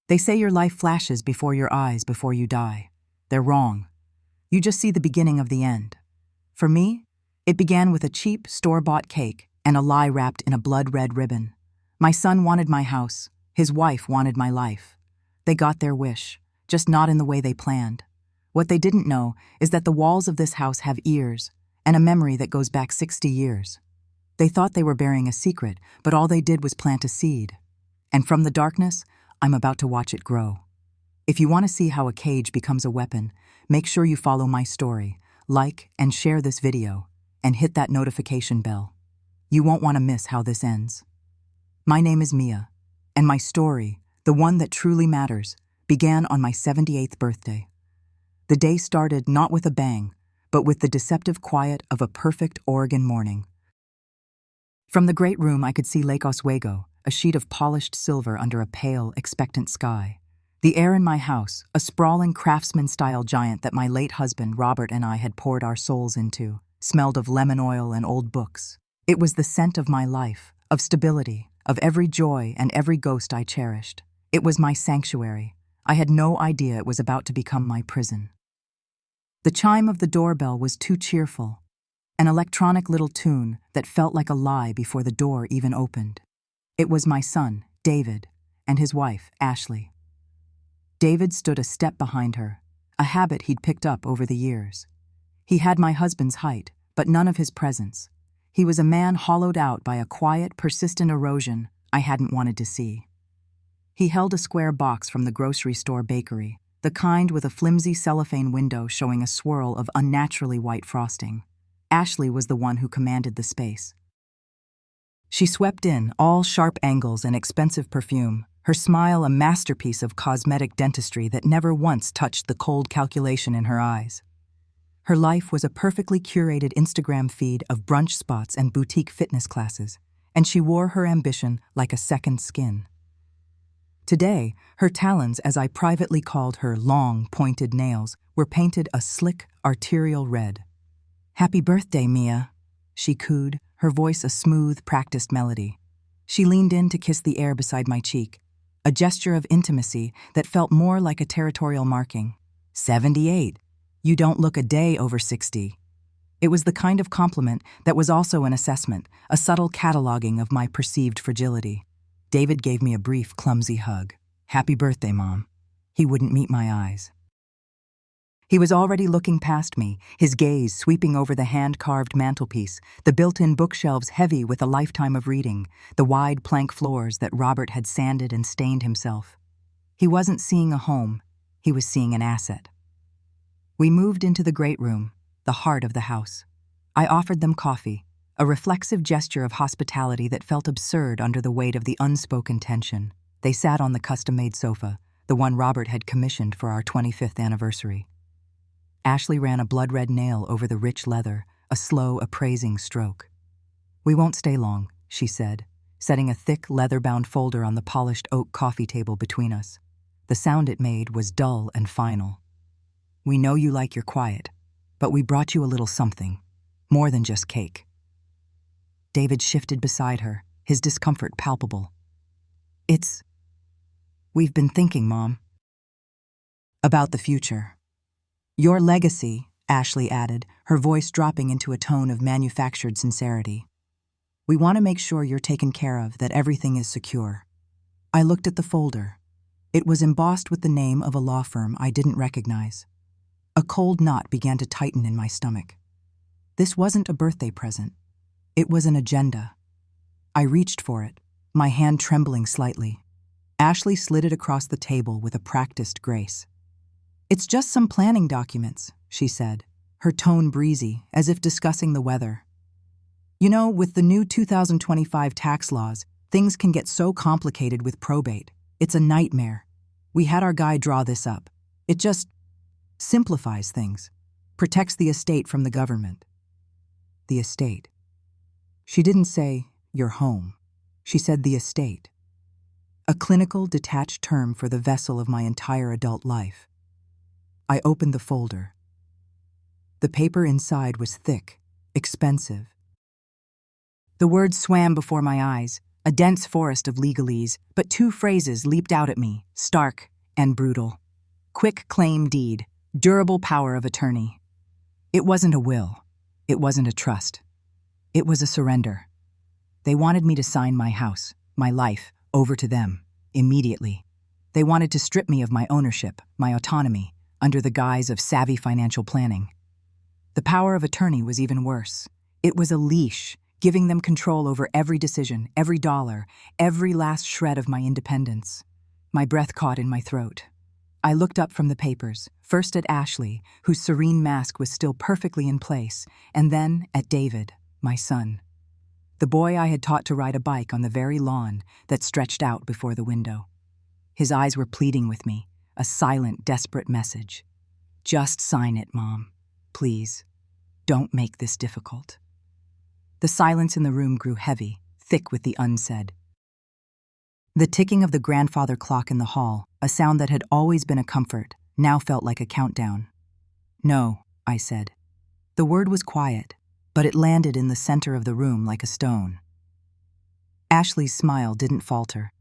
They say your life flashes before your eyes before you die. They're wrong. You just see the beginning of the end. For me, it began with a cheap, store-bought cake and a lie wrapped in a blood-red ribbon. My son wanted my house. His wife wanted my life. They got their wish, just not in the way they planned. What they didn't know is that the walls of this house have ears and a memory that goes back 60 years. They thought they were burying a secret, but all they did was plant a seed. And from the darkness, I'm about to watch it grow. If you want to see how a cage becomes a weapon, make sure you follow my story, like and share this video, and hit that notification bell. You won't want to miss how this ends. My name is Mia, and my story, the one that truly matters, began on my 78th birthday. The day started not with a bang, but with the deceptive quiet of a perfect Oregon morning. From the great room I could see Lake Oswego, a sheet of polished silver under a pale, expectant sky. The air in my house, a sprawling craftsman-style giant that my late husband Robert and I had poured our souls into, smelled of lemon oil and old books. It was the scent of my life, of stability, of every joy and every ghost I cherished. It was my sanctuary. I had no idea it was about to become my prison. The chime of the doorbell was too cheerful, an electronic little tune that felt like a lie before the door even opened. It was my son, David, and his wife, Ashley. David stood a step behind her, a habit he'd picked up over the years. He had my husband's height, but none of his presence. He was a man hollowed out by a quiet, persistent erosion I hadn't wanted to see. He held a square box from the grocery store bakery, the kind with a flimsy cellophane window showing a swirl of unnaturally white frosting. Ashley was the one who commanded the space. She swept in, all sharp angles and expensive perfume, her smile a masterpiece of cosmetic dentistry that never once touched the cold calculation in her eyes. Her life was a perfectly curated Instagram feed of brunch spots and boutique fitness classes, and she wore her ambition like a second skin. Today, her talons, as I privately called her long, pointed nails, were painted a slick, arterial red. "Happy birthday, Mia," she cooed, her voice a smooth, practiced melody. She leaned in to kiss the air beside my cheek, a gesture of intimacy that felt more like a territorial marking. 78. You don't look a day over 60. It was the kind of compliment that was also an assessment, a subtle cataloging of my perceived fragility. David gave me a brief, clumsy hug. "Happy birthday, Mom." He wouldn't meet my eyes. He was already looking past me, his gaze sweeping over the hand-carved mantelpiece, the built-in bookshelves heavy with a lifetime of reading, the wide plank floors that Robert had sanded and stained himself. He wasn't seeing a home, he was seeing an asset. We moved into the great room, the heart of the house. I offered them coffee, a reflexive gesture of hospitality that felt absurd under the weight of the unspoken tension. They sat on the custom-made sofa, the one Robert had commissioned for our 25th anniversary. Ashley ran a blood-red nail over the rich leather, a slow, appraising stroke. "We won't stay long," she said, setting a thick, leather-bound folder on the polished oak coffee table between us. The sound it made was dull and final. "We know you like your quiet, but we brought you a little something, more than just cake." David shifted beside her, his discomfort palpable. We've been thinking, Mom, about the future. Your legacy," Ashley added, her voice dropping into a tone of manufactured sincerity. "We want to make sure you're taken care of, that everything is secure." I looked at the folder. It was embossed with the name of a law firm I didn't recognize. A cold knot began to tighten in my stomach. This wasn't a birthday present. It was an agenda. I reached for it, my hand trembling slightly. Ashley slid it across the table with a practiced grace. "It's just some planning documents," she said, her tone breezy, as if discussing the weather. "You know, with the new 2025 tax laws, things can get so complicated with probate. It's a nightmare. We had our guy draw this up. It just simplifies things, protects the estate from the government." The estate. She didn't say, "your home." She said the estate. A clinical, detached term for the vessel of my entire adult life. I opened the folder. The paper inside was thick, expensive. The words swam before my eyes, a dense forest of legalese, but two phrases leaped out at me, stark and brutal. Quick claim deed, durable power of attorney. It wasn't a will. It wasn't a trust. It was a surrender. They wanted me to sign my house, my life, over to them, immediately. They wanted to strip me of my ownership, my autonomy, under the guise of savvy financial planning. The power of attorney was even worse. It was a leash, giving them control over every decision, every dollar, every last shred of my independence. My breath caught in my throat. I looked up from the papers, first at Ashley, whose serene mask was still perfectly in place, and then at David, my son. The boy I had taught to ride a bike on the very lawn that stretched out before the window. His eyes were pleading with me, a silent, desperate message. Just sign it, Mom. Please. Don't make this difficult. The silence in the room grew heavy, thick with the unsaid. The ticking of the grandfather clock in the hall, a sound that had always been a comfort, now felt like a countdown. No, I said. The word was quiet, but it landed in the center of the room like a stone. Ashley's smile didn't falter,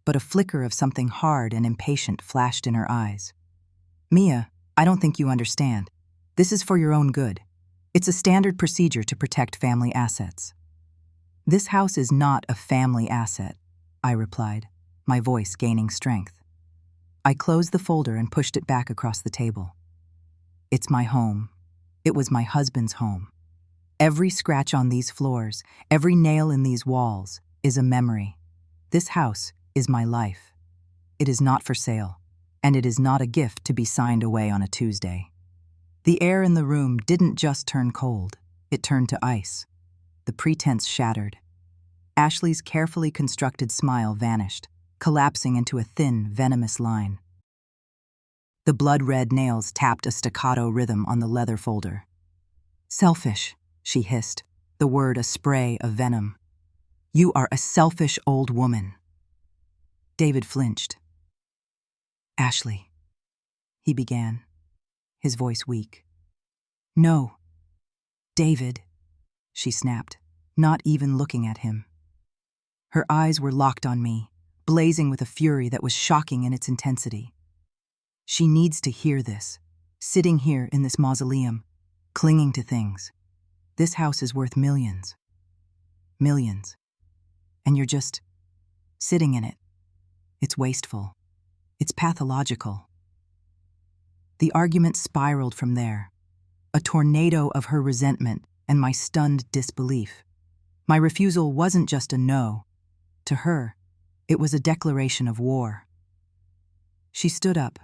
but a flicker of something hard and impatient flashed in her eyes. Mia, I don't think you understand. This is for your own good. It's a standard procedure to protect family assets. This house is not a family asset, I replied, my voice gaining strength. I closed the folder and pushed it back across the table. It's my home. It was my husband's home. Every scratch on these floors, every nail in these walls, is a memory. This house is my life. It is not for sale, and it is not a gift to be signed away on a Tuesday. The air in the room didn't just turn cold, it turned to ice. The pretense shattered. Ashley's carefully constructed smile vanished, collapsing into a thin, venomous line. The blood-red nails tapped a staccato rhythm on the leather folder. Selfish, she hissed, the word a spray of venom. You are a selfish old woman. David flinched. Ashley, he began, his voice weak. No. David, she snapped, not even looking at him. Her eyes were locked on me, blazing with a fury that was shocking in its intensity. She needs to hear this, sitting here in this mausoleum, clinging to things. This house is worth millions. Millions. And you're just sitting in it. It's wasteful. It's pathological. The argument spiraled from there, a tornado of her resentment and my stunned disbelief. My refusal wasn't just a no. To her, it was a declaration of war. She stood up,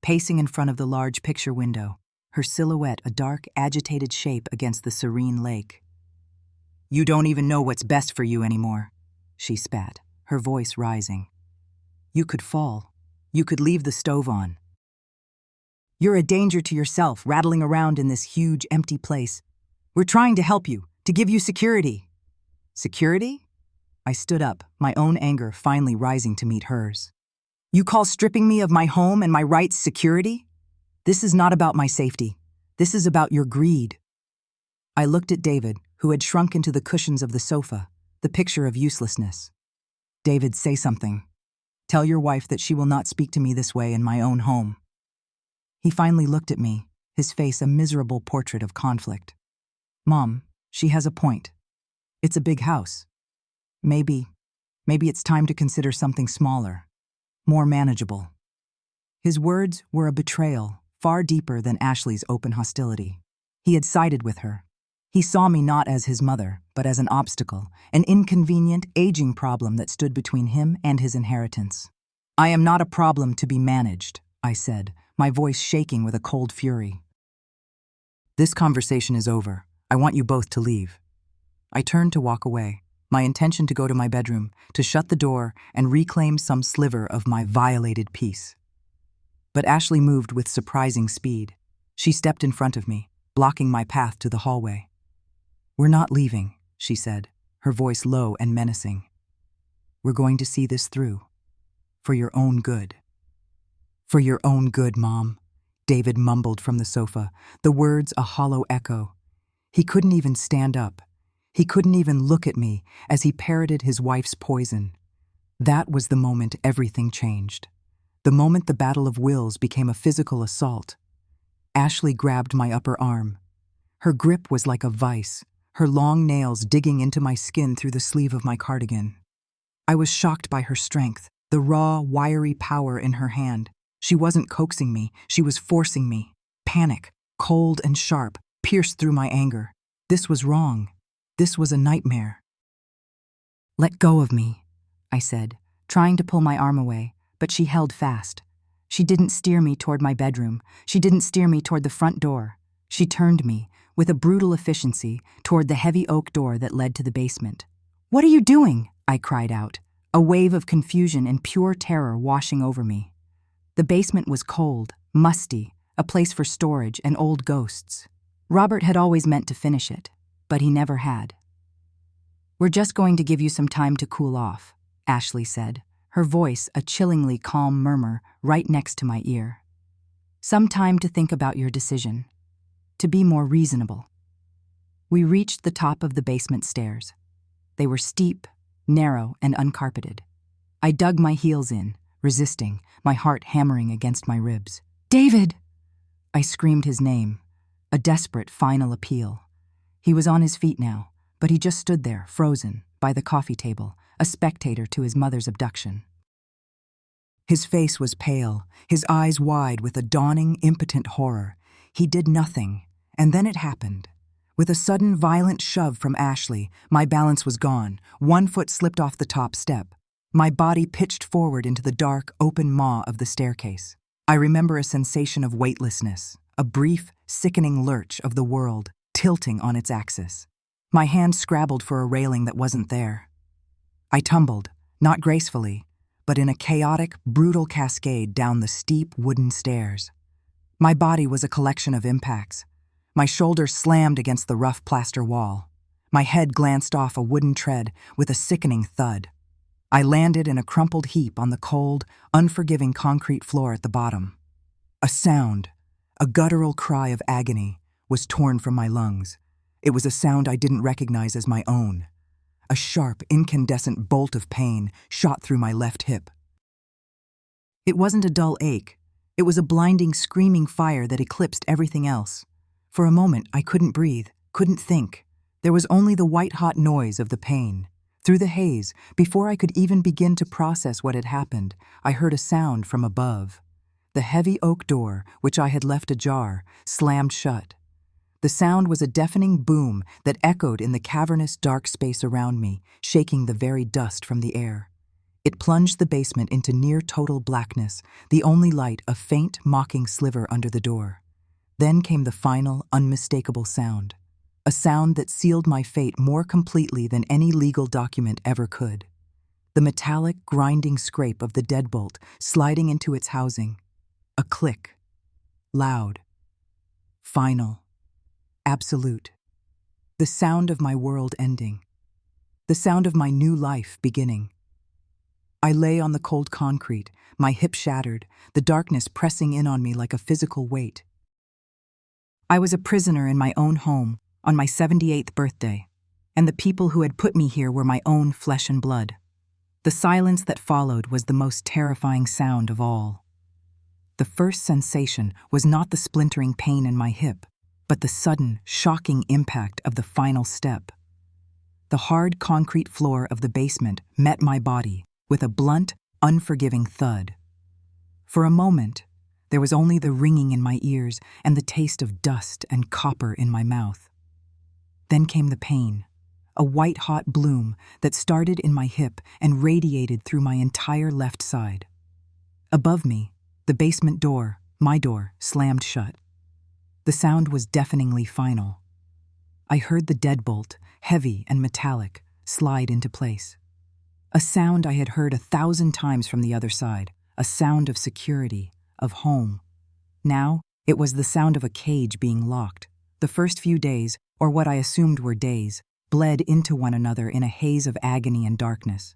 pacing in front of the large picture window, her silhouette a dark, agitated shape against the serene lake. You don't even know what's best for you anymore, she spat, her voice rising. You could fall. You could leave the stove on. You're a danger to yourself, rattling around in this huge, empty place. We're trying to help you, to give you security. Security? I stood up, my own anger finally rising to meet hers. You call stripping me of my home and my rights security? This is not about my safety. This is about your greed. I looked at David, who had shrunk into the cushions of the sofa, the picture of uselessness. David, say something. Tell your wife that she will not speak to me this way in my own home. He finally looked at me, his face a miserable portrait of conflict. Mom, she has a point. It's a big house. Maybe it's time to consider something smaller, more manageable. His words were a betrayal, far deeper than Ashley's open hostility. He had sided with her. He saw me not as his mother, but as an obstacle, an inconvenient, aging problem that stood between him and his inheritance. I am not a problem to be managed, I said, my voice shaking with a cold fury. This conversation is over. I want you both to leave. I turned to walk away, my intention to go to my bedroom, to shut the door and reclaim some sliver of my violated peace. But Ashley moved with surprising speed. She stepped in front of me, blocking my path to the hallway. We're not leaving, she said, her voice low and menacing. We're going to see this through. For your own good. For your own good, Mom, David mumbled from the sofa, the words a hollow echo. He couldn't even stand up. He couldn't even look at me as he parroted his wife's poison. That was the moment everything changed. The moment the battle of wills became a physical assault. Ashley grabbed my upper arm. Her grip was like a vice, her long nails digging into my skin through the sleeve of my cardigan. I was shocked by her strength, the raw, wiry power in her hand. She wasn't coaxing me, she was forcing me. Panic, cold and sharp, pierced through my anger. This was wrong. This was a nightmare. "Let go of me," I said, trying to pull my arm away, but she held fast. She didn't steer me toward my bedroom. She didn't steer me toward the front door. She turned me, with a brutal efficiency, toward the heavy oak door that led to the basement. "What are you doing?" I cried out, a wave of confusion and pure terror washing over me. The basement was cold, musty, a place for storage and old ghosts. Robert had always meant to finish it, but he never had. "We're just going to give you some time to cool off," Ashley said, her voice a chillingly calm murmur right next to my ear. "Some time to think about your decision, to be more reasonable." We reached the top of the basement stairs. They were steep, narrow, and uncarpeted. I dug my heels in, resisting, my heart hammering against my ribs. "David!" I screamed his name, a desperate final appeal. He was on his feet now, but he just stood there, frozen, by the coffee table, a spectator to his mother's abduction. His face was pale, his eyes wide with a dawning, impotent horror. He did nothing, and then it happened. With a sudden, violent shove from Ashley, my balance was gone. One foot slipped off the top step. My body pitched forward into the dark, open maw of the staircase. I remember a sensation of weightlessness, a brief, sickening lurch of the world, tilting on its axis. My hand scrabbled for a railing that wasn't there. I tumbled, not gracefully, but in a chaotic, brutal cascade down the steep wooden stairs. My body was a collection of impacts. My shoulders slammed against the rough plaster wall. My head glanced off a wooden tread with a sickening thud. I landed in a crumpled heap on the cold, unforgiving concrete floor at the bottom. A sound, a guttural cry of agony, was torn from my lungs. It was a sound I didn't recognize as my own. A sharp, incandescent bolt of pain shot through my left hip. It wasn't a dull ache. It was a blinding, screaming fire that eclipsed everything else. For a moment, I couldn't breathe, couldn't think. There was only the white-hot noise of the pain. Through the haze, before I could even begin to process what had happened, I heard a sound from above. The heavy oak door, which I had left ajar, slammed shut. The sound was a deafening boom that echoed in the cavernous dark space around me, shaking the very dust from the air. It plunged the basement into near-total blackness, the only light a faint, mocking sliver under the door. Then came the final, unmistakable sound. A sound that sealed my fate more completely than any legal document ever could. The metallic, grinding scrape of the deadbolt sliding into its housing. A click. Loud. Final. Absolute. The sound of my world ending. The sound of my new life beginning. I lay on the cold concrete, my hip shattered, the darkness pressing in on me like a physical weight. I was a prisoner in my own home on my 78th birthday, and the people who had put me here were my own flesh and blood. The silence that followed was the most terrifying sound of all. The first sensation was not the splintering pain in my hip, but the sudden, shocking impact of the final step. The hard concrete floor of the basement met my body with a blunt, unforgiving thud. For a moment, there was only the ringing in my ears and the taste of dust and copper in my mouth. Then came the pain, a white-hot bloom that started in my hip and radiated through my entire left side. Above me, the basement door, my door, slammed shut. The sound was deafeningly final. I heard the deadbolt, heavy and metallic, slide into place. A sound I had heard 1,000 times from the other side, a sound of security, of home. Now, it was the sound of a cage being locked. The first few days, or what I assumed were days, bled into one another in a haze of agony and darkness.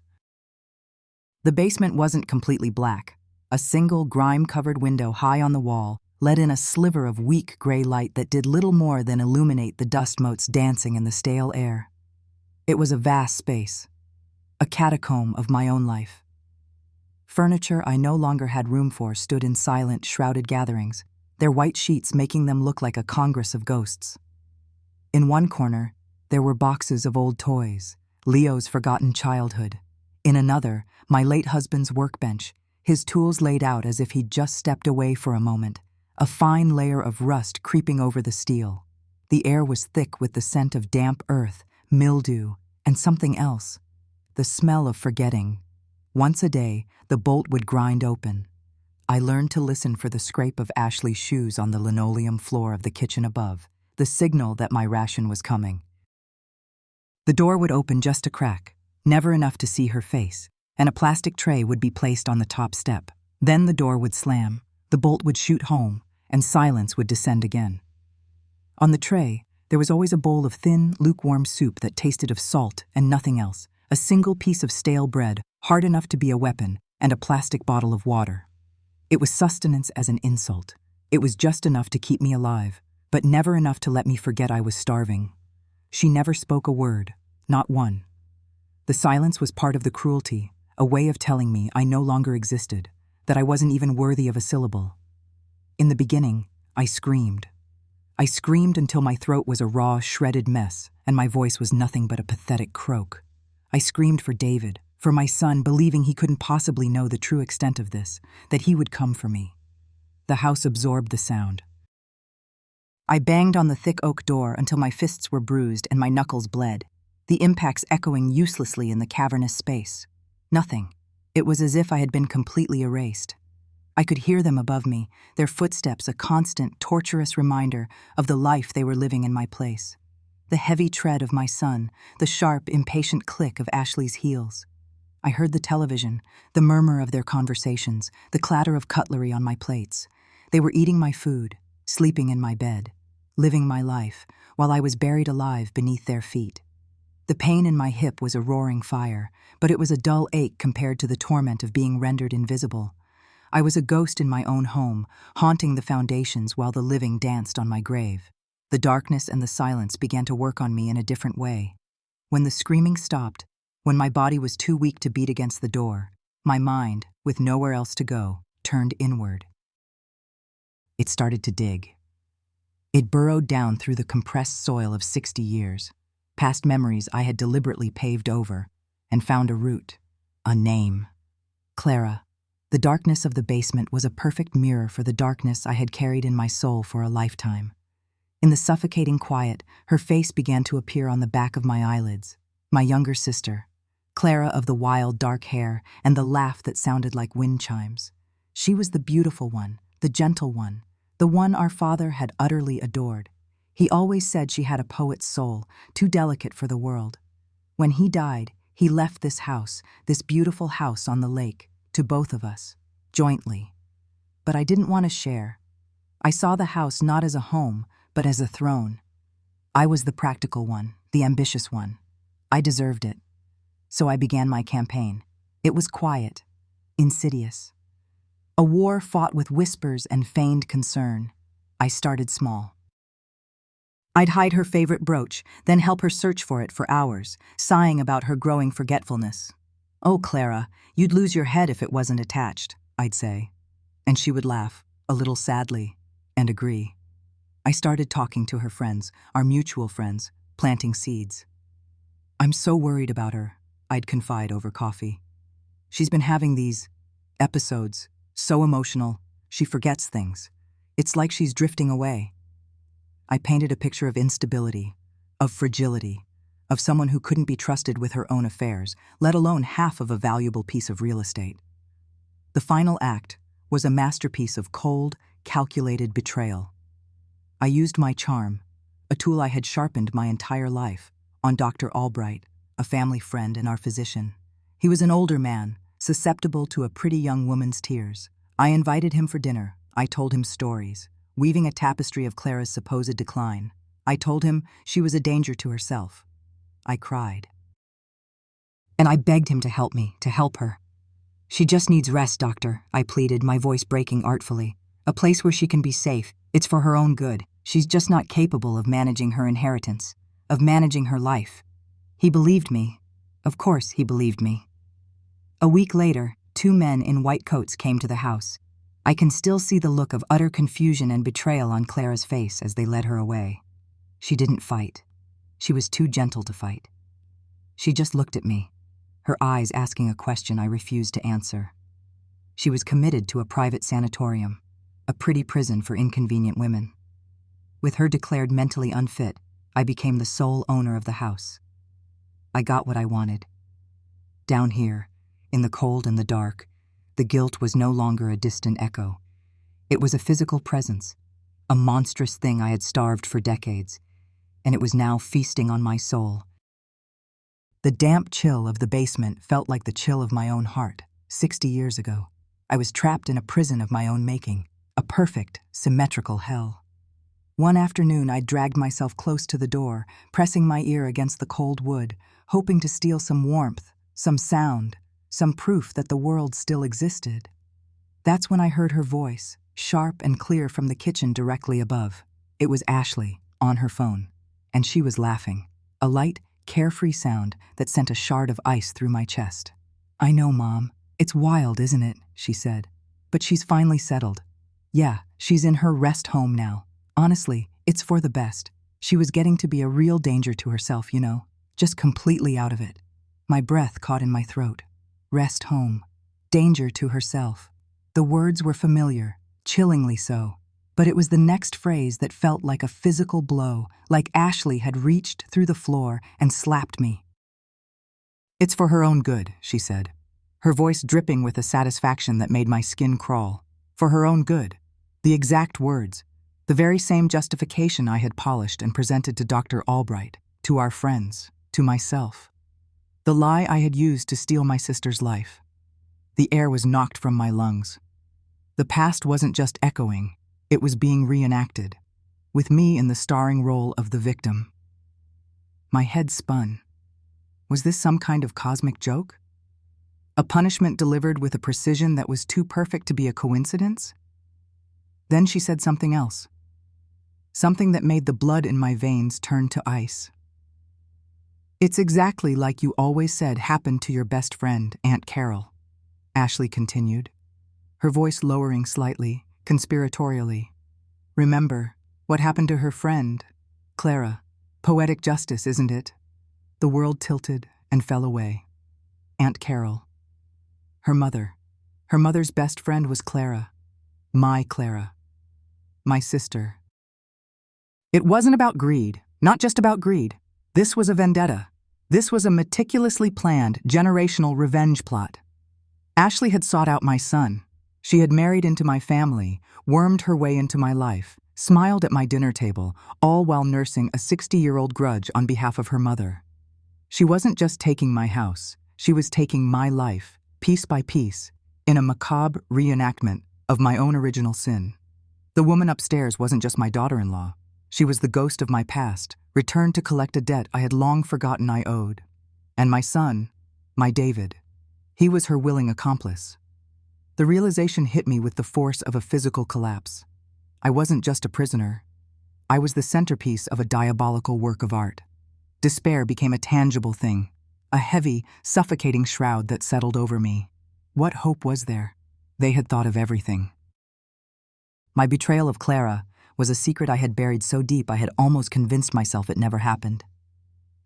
The basement wasn't completely black. A single grime-covered window high on the wall let in a sliver of weak gray light that did little more than illuminate the dust motes dancing in the stale air. It was a vast space, a catacomb of my own life. Furniture I no longer had room for stood in silent, shrouded gatherings, their white sheets making them look like a congress of ghosts. In one corner, there were boxes of old toys, Leo's forgotten childhood. In another, my late husband's workbench, his tools laid out as if he'd just stepped away for a moment, a fine layer of rust creeping over the steel. The air was thick with the scent of damp earth, mildew, and something else, the smell of forgetting. Once a day, the bolt would grind open. I learned to listen for the scrape of Ashley's shoes on the linoleum floor of the kitchen above, the signal that my ration was coming. The door would open just a crack, never enough to see her face, and a plastic tray would be placed on the top step. Then the door would slam, the bolt would shoot home, and silence would descend again. On the tray, there was always a bowl of thin, lukewarm soup that tasted of salt and nothing else, a single piece of stale bread, hard enough to be a weapon, and a plastic bottle of water. It was sustenance as an insult. It was just enough to keep me alive, but never enough to let me forget I was starving. She never spoke a word, not one. The silence was part of the cruelty, a way of telling me I no longer existed, that I wasn't even worthy of a syllable. In the beginning, I screamed. I screamed until my throat was a raw, shredded mess, and my voice was nothing but a pathetic croak. I screamed for David, for my son, believing he couldn't possibly know the true extent of this, that he would come for me. The house absorbed the sound. I banged on the thick oak door until my fists were bruised and my knuckles bled, the impacts echoing uselessly in the cavernous space. Nothing. It was as if I had been completely erased. I could hear them above me, their footsteps a constant, torturous reminder of the life they were living in my place. The heavy tread of my son, the sharp, impatient click of Ashley's heels. I heard the television, the murmur of their conversations, the clatter of cutlery on my plates. They were eating my food, sleeping in my bed, living my life, while I was buried alive beneath their feet. The pain in my hip was a roaring fire, but it was a dull ache compared to the torment of being rendered invisible. I was a ghost in my own home, haunting the foundations while the living danced on my grave. The darkness and the silence began to work on me in a different way. When the screaming stopped, when my body was too weak to beat against the door, my mind, with nowhere else to go, turned inward. It started to dig. It burrowed down through the compressed soil of 60 years, past memories I had deliberately paved over, and found a root, a name. Clara. The darkness of the basement was a perfect mirror for the darkness I had carried in my soul for a lifetime. In the suffocating quiet, her face began to appear on the back of my eyelids. My younger sister, Clara of the wild dark hair and the laugh that sounded like wind chimes. She was the beautiful one, the gentle one, the one our father had utterly adored. He always said she had a poet's soul, too delicate for the world. When he died, he left this house, this beautiful house on the lake, to both of us, jointly. But I didn't want to share. I saw the house not as a home, but as a throne. I was the practical one, the ambitious one. I deserved it. So I began my campaign. It was quiet, insidious. A war fought with whispers and feigned concern. I started small. I'd hide her favorite brooch, then help her search for it for hours, sighing about her growing forgetfulness. "Oh, Clara, you'd lose your head if it wasn't attached," I'd say. And she would laugh, a little sadly, and agree. I started talking to her friends, our mutual friends, planting seeds. "I'm so worried about her," I'd confide over coffee. "She's been having these episodes, so emotional, she forgets things. It's like she's drifting away." I painted a picture of instability, of fragility, of someone who couldn't be trusted with her own affairs, let alone half of a valuable piece of real estate. The final act was a masterpiece of cold, calculated betrayal. I used my charm, a tool I had sharpened my entire life, on Dr. Albright, a family friend and our physician. He was an older man, susceptible to a pretty young woman's tears. I invited him for dinner. I told him stories, weaving a tapestry of Clara's supposed decline. I told him she was a danger to herself. I cried. And I begged him to help me, to help her. "She just needs rest, doctor," I pleaded, my voice breaking artfully. "A place where she can be safe. It's for her own good. She's just not capable of managing her inheritance, of managing her life." He believed me. Of course he believed me. A week later, 2 men in white coats came to the house. I can still see the look of utter confusion and betrayal on Clara's face as they led her away. She didn't fight. She was too gentle to fight. She just looked at me, her eyes asking a question I refused to answer. She was committed to a private sanatorium, a pretty prison for inconvenient women. With her declared mentally unfit, I became the sole owner of the house. I got what I wanted. Down here, in the cold and the dark, the guilt was no longer a distant echo. It was a physical presence, a monstrous thing I had starved for decades, and it was now feasting on my soul. The damp chill of the basement felt like the chill of my own heart, 60 years ago. I was trapped in a prison of my own making, a perfect, symmetrical hell. One afternoon, I dragged myself close to the door, pressing my ear against the cold wood, hoping to steal some warmth, some sound, some proof that the world still existed. That's when I heard her voice, sharp and clear from the kitchen directly above. It was Ashley, on her phone, and she was laughing, a light, carefree sound that sent a shard of ice through my chest. "I know, Mom. It's wild, isn't it?" she said. "But she's finally settled. Yeah, she's in her rest home now. Honestly, it's for the best. She was getting to be a real danger to herself, just completely out of it." My breath caught in my throat. Rest home. Danger to herself. The words were familiar, chillingly so. But it was the next phrase that felt like a physical blow, like Ashley had reached through the floor and slapped me. "It's for her own good," she said, her voice dripping with a satisfaction that made my skin crawl. For her own good. The exact words. The very same justification I had polished and presented to Dr. Albright, to our friends, to myself. The lie I had used to steal my sister's life. The air was knocked from my lungs. The past wasn't just echoing, it was being reenacted, with me in the starring role of the victim. My head spun. Was this some kind of cosmic joke? A punishment delivered with a precision that was too perfect to be a coincidence? Then she said something else. Something that made the blood in my veins turn to ice. "It's exactly like you always said happened to your best friend, Aunt Carol," Ashley continued, her voice lowering slightly, conspiratorially. "Remember what happened to her friend, Clara. Poetic justice, isn't it?" The world tilted and fell away. Aunt Carol. Her mother. Her mother's best friend was Clara. My Clara. My sister. It wasn't about greed, not just about greed. This was a vendetta. This was a meticulously planned, generational revenge plot. Ashley had sought out my son. She had married into my family, wormed her way into my life, smiled at my dinner table, all while nursing a 60-year-old grudge on behalf of her mother. She wasn't just taking my house, she was taking my life, piece by piece, in a macabre reenactment of my own original sin. The woman upstairs wasn't just my daughter-in-law. She was the ghost of my past, returned to collect a debt I had long forgotten I owed. And my son, my David, he was her willing accomplice. The realization hit me with the force of a physical collapse. I wasn't just a prisoner. I was the centerpiece of a diabolical work of art. Despair became a tangible thing, a heavy, suffocating shroud that settled over me. What hope was there? They had thought of everything. My betrayal of Clara was a secret I had buried so deep I had almost convinced myself it never happened.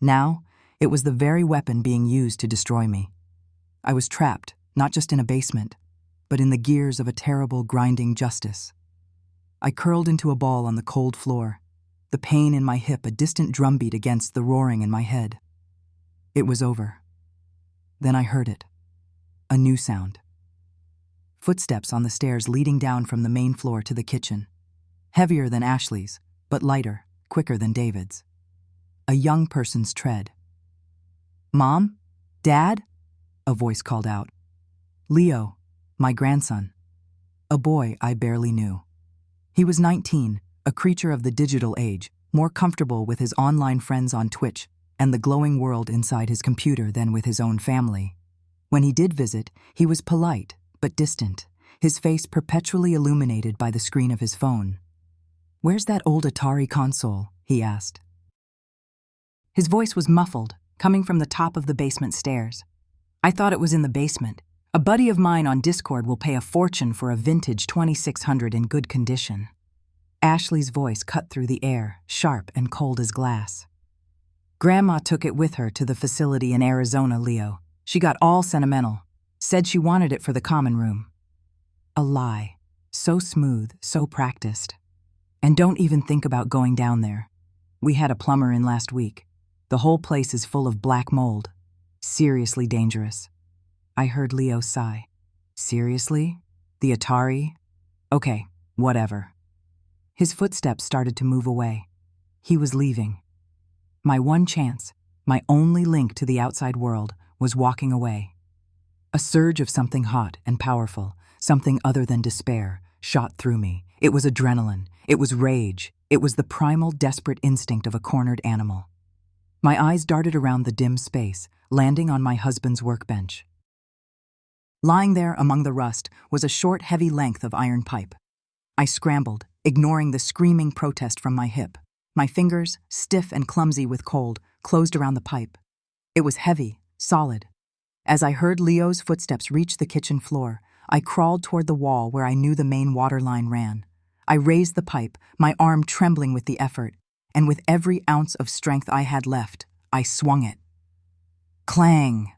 Now, it was the very weapon being used to destroy me. I was trapped, not just in a basement, but in the gears of a terrible, grinding justice. I curled into a ball on the cold floor, the pain in my hip a distant drumbeat against the roaring in my head. It was over. Then I heard it. A new sound. Footsteps on the stairs leading down from the main floor to the kitchen. Heavier than Ashley's, but lighter, quicker than David's. A young person's tread. "Mom? Dad?" a voice called out. "Leo, my grandson." A boy I barely knew. He was 19, a creature of the digital age, more comfortable with his online friends on Twitch and the glowing world inside his computer than with his own family. When he did visit, he was polite, but distant, his face perpetually illuminated by the screen of his phone. "Where's that old Atari console?" he asked. His voice was muffled, coming from the top of the basement stairs. I thought it was in the basement. A buddy of mine on Discord will pay a fortune for a vintage 2600 in good condition. Ashley's voice cut through the air, sharp and cold as glass. Grandma took it with her to the facility in Arizona, Leo. She got all sentimental. Said she wanted it for the common room. A lie. So smooth, so practiced. And don't even think about going down there. We had a plumber in last week. The whole place is full of black mold. Seriously dangerous. I heard Leo sigh. Seriously? The Atari? Okay, whatever. His footsteps started to move away. He was leaving. My one chance, my only link to the outside world, was walking away. A surge of something hot and powerful, something other than despair, shot through me. It was adrenaline. It was rage. It was the primal, desperate instinct of a cornered animal. My eyes darted around the dim space, landing on my husband's workbench. Lying there among the rust was a short, heavy length of iron pipe. I scrambled, ignoring the screaming protest from my hip. My fingers, stiff and clumsy with cold, closed around the pipe. It was heavy, solid. As I heard Leo's footsteps reach the kitchen floor, I crawled toward the wall where I knew the main water line ran. I raised the pipe, my arm trembling with the effort, and with every ounce of strength I had left, I swung it. Clang!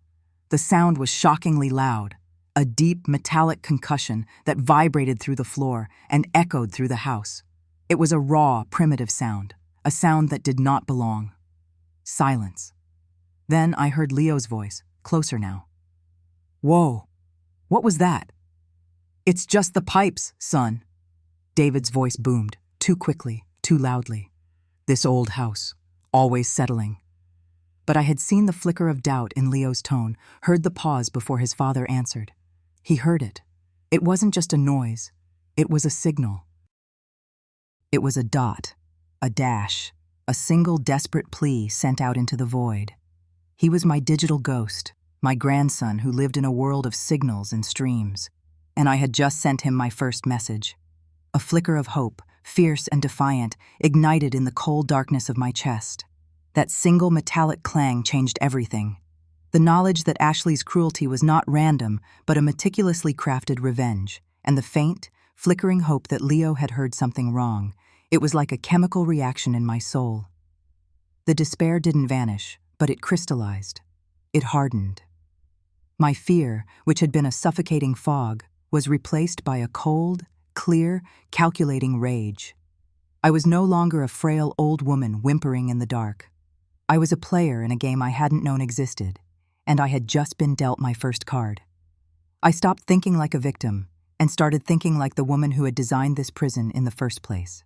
The sound was shockingly loud, a deep metallic concussion that vibrated through the floor and echoed through the house. It was a raw, primitive sound, a sound that did not belong. Silence. Then I heard Leo's voice, closer now. Whoa, what was that? It's just the pipes, son. David's voice boomed, too quickly, too loudly. This old house, always settling. But I had seen the flicker of doubt in Leo's tone, heard the pause before his father answered. He heard it. It wasn't just a noise. It was a signal. It was a dot, a dash, a single desperate plea sent out into the void. He was my digital ghost, my grandson who lived in a world of signals and streams, and I had just sent him my first message. A flicker of hope, fierce and defiant, ignited in the cold darkness of my chest. That single metallic clang changed everything. The knowledge that Ashley's cruelty was not random, but a meticulously crafted revenge, and the faint, flickering hope that Leo had heard something wrong. It was like a chemical reaction in my soul. The despair didn't vanish, but it crystallized. It hardened. My fear, which had been a suffocating fog, was replaced by a cold, clear, calculating rage. I was no longer a frail old woman whimpering in the dark. I was a player in a game I hadn't known existed, and I had just been dealt my first card. I stopped thinking like a victim and started thinking like the woman who had designed this prison in the first place.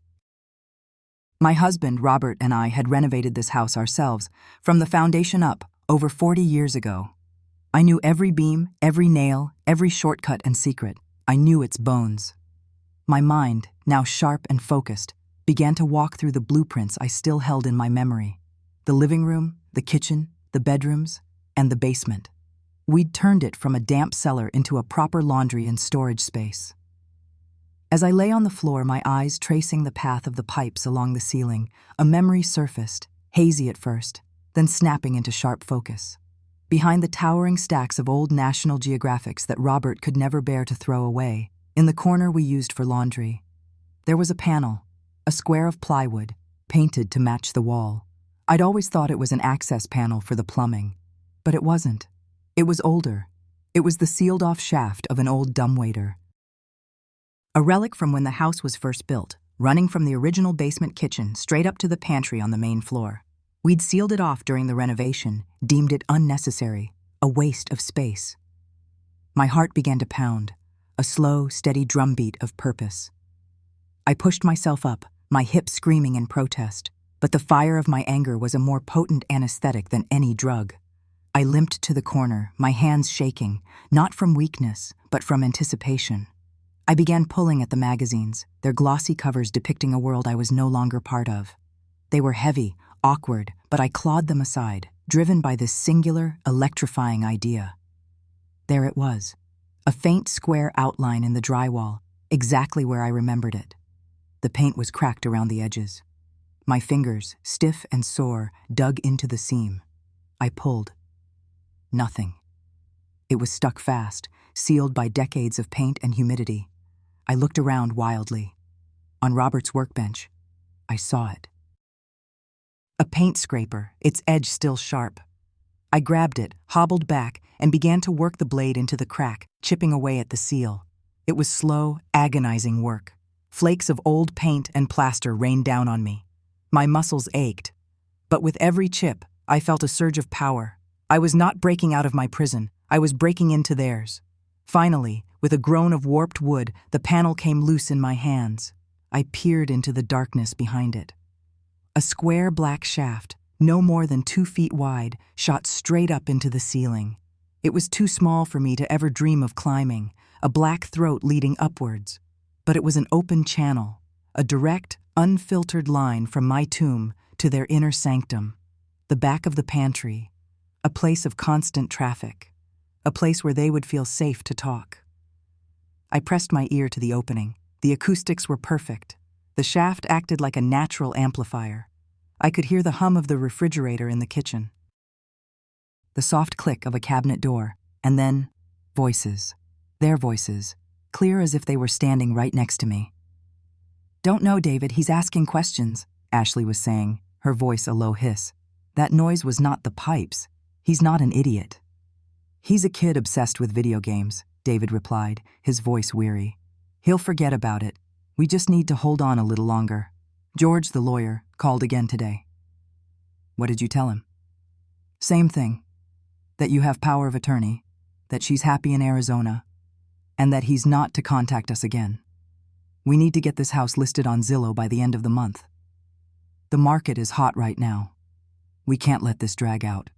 My husband, Robert, and I had renovated this house ourselves, from the foundation up, over 40 years ago. I knew every beam, every nail, every shortcut and secret. I knew its bones. My mind, now sharp and focused, began to walk through the blueprints I still held in my memory. The living room, the kitchen, the bedrooms, and the basement. We'd turned it from a damp cellar into a proper laundry and storage space. As I lay on the floor, my eyes tracing the path of the pipes along the ceiling, a memory surfaced, hazy at first, then snapping into sharp focus. Behind the towering stacks of old National Geographics that Robert could never bear to throw away, in the corner we used for laundry, there was a panel, a square of plywood, painted to match the wall. I'd always thought it was an access panel for the plumbing, but it wasn't. It was older. It was the sealed-off shaft of an old dumbwaiter. A relic from when the house was first built, running from the original basement kitchen straight up to the pantry on the main floor. We'd sealed it off during the renovation, deemed it unnecessary, a waste of space. My heart began to pound, a slow, steady drumbeat of purpose. I pushed myself up, my hips screaming in protest, but the fire of my anger was a more potent anesthetic than any drug. I limped to the corner, my hands shaking, not from weakness, but from anticipation. I began pulling at the magazines, their glossy covers depicting a world I was no longer part of. They were heavy, awkward, but I clawed them aside, driven by this singular, electrifying idea. There it was, a faint square outline in the drywall, exactly where I remembered it. The paint was cracked around the edges. My fingers, stiff and sore, dug into the seam. I pulled. Nothing. It was stuck fast, sealed by decades of paint and humidity. I looked around wildly. On Robert's workbench, I saw it. A paint scraper, its edge still sharp. I grabbed it, hobbled back, and began to work the blade into the crack, chipping away at the seal. It was slow, agonizing work. Flakes of old paint and plaster rained down on me. My muscles ached. But with every chip, I felt a surge of power. I was not breaking out of my prison. I was breaking into theirs. Finally, with a groan of warped wood, the panel came loose in my hands. I peered into the darkness behind it. A square black shaft, no more than 2 feet wide, shot straight up into the ceiling. It was too small for me to ever dream of climbing, a black throat leading upwards. But it was an open channel, a direct, unfiltered line from my tomb to their inner sanctum, the back of the pantry, a place of constant traffic, a place where they would feel safe to talk. I pressed my ear to the opening. The acoustics were perfect. The shaft acted like a natural amplifier. I could hear the hum of the refrigerator in the kitchen, the soft click of a cabinet door, and then voices. Their voices, clear as if they were standing right next to me. "Don't know, David, he's asking questions," Ashley was saying, her voice a low hiss. That noise was not the pipes. He's not an idiot. "He's a kid obsessed with video games," David replied, his voice weary. "He'll forget about it. We just need to hold on a little longer." George, the lawyer, called again today. "What did you tell him?" "Same thing. That you have power of attorney, that she's happy in Arizona, and that he's not to contact us again. We need to get this house listed on Zillow by the end of the month. The market is hot right now. We can't let this drag out."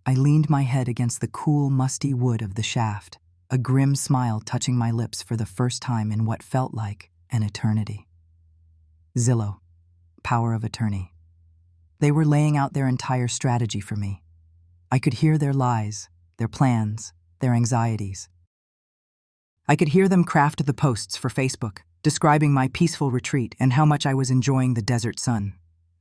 I leaned my head against the cool, musty wood of the shaft, a grim smile touching my lips for the first time in what felt like an eternity. Zillow, power of attorney. They were laying out their entire strategy for me. I could hear their lies, their plans, their anxieties. I could hear them craft the posts for Facebook, describing my peaceful retreat and how much I was enjoying the desert sun.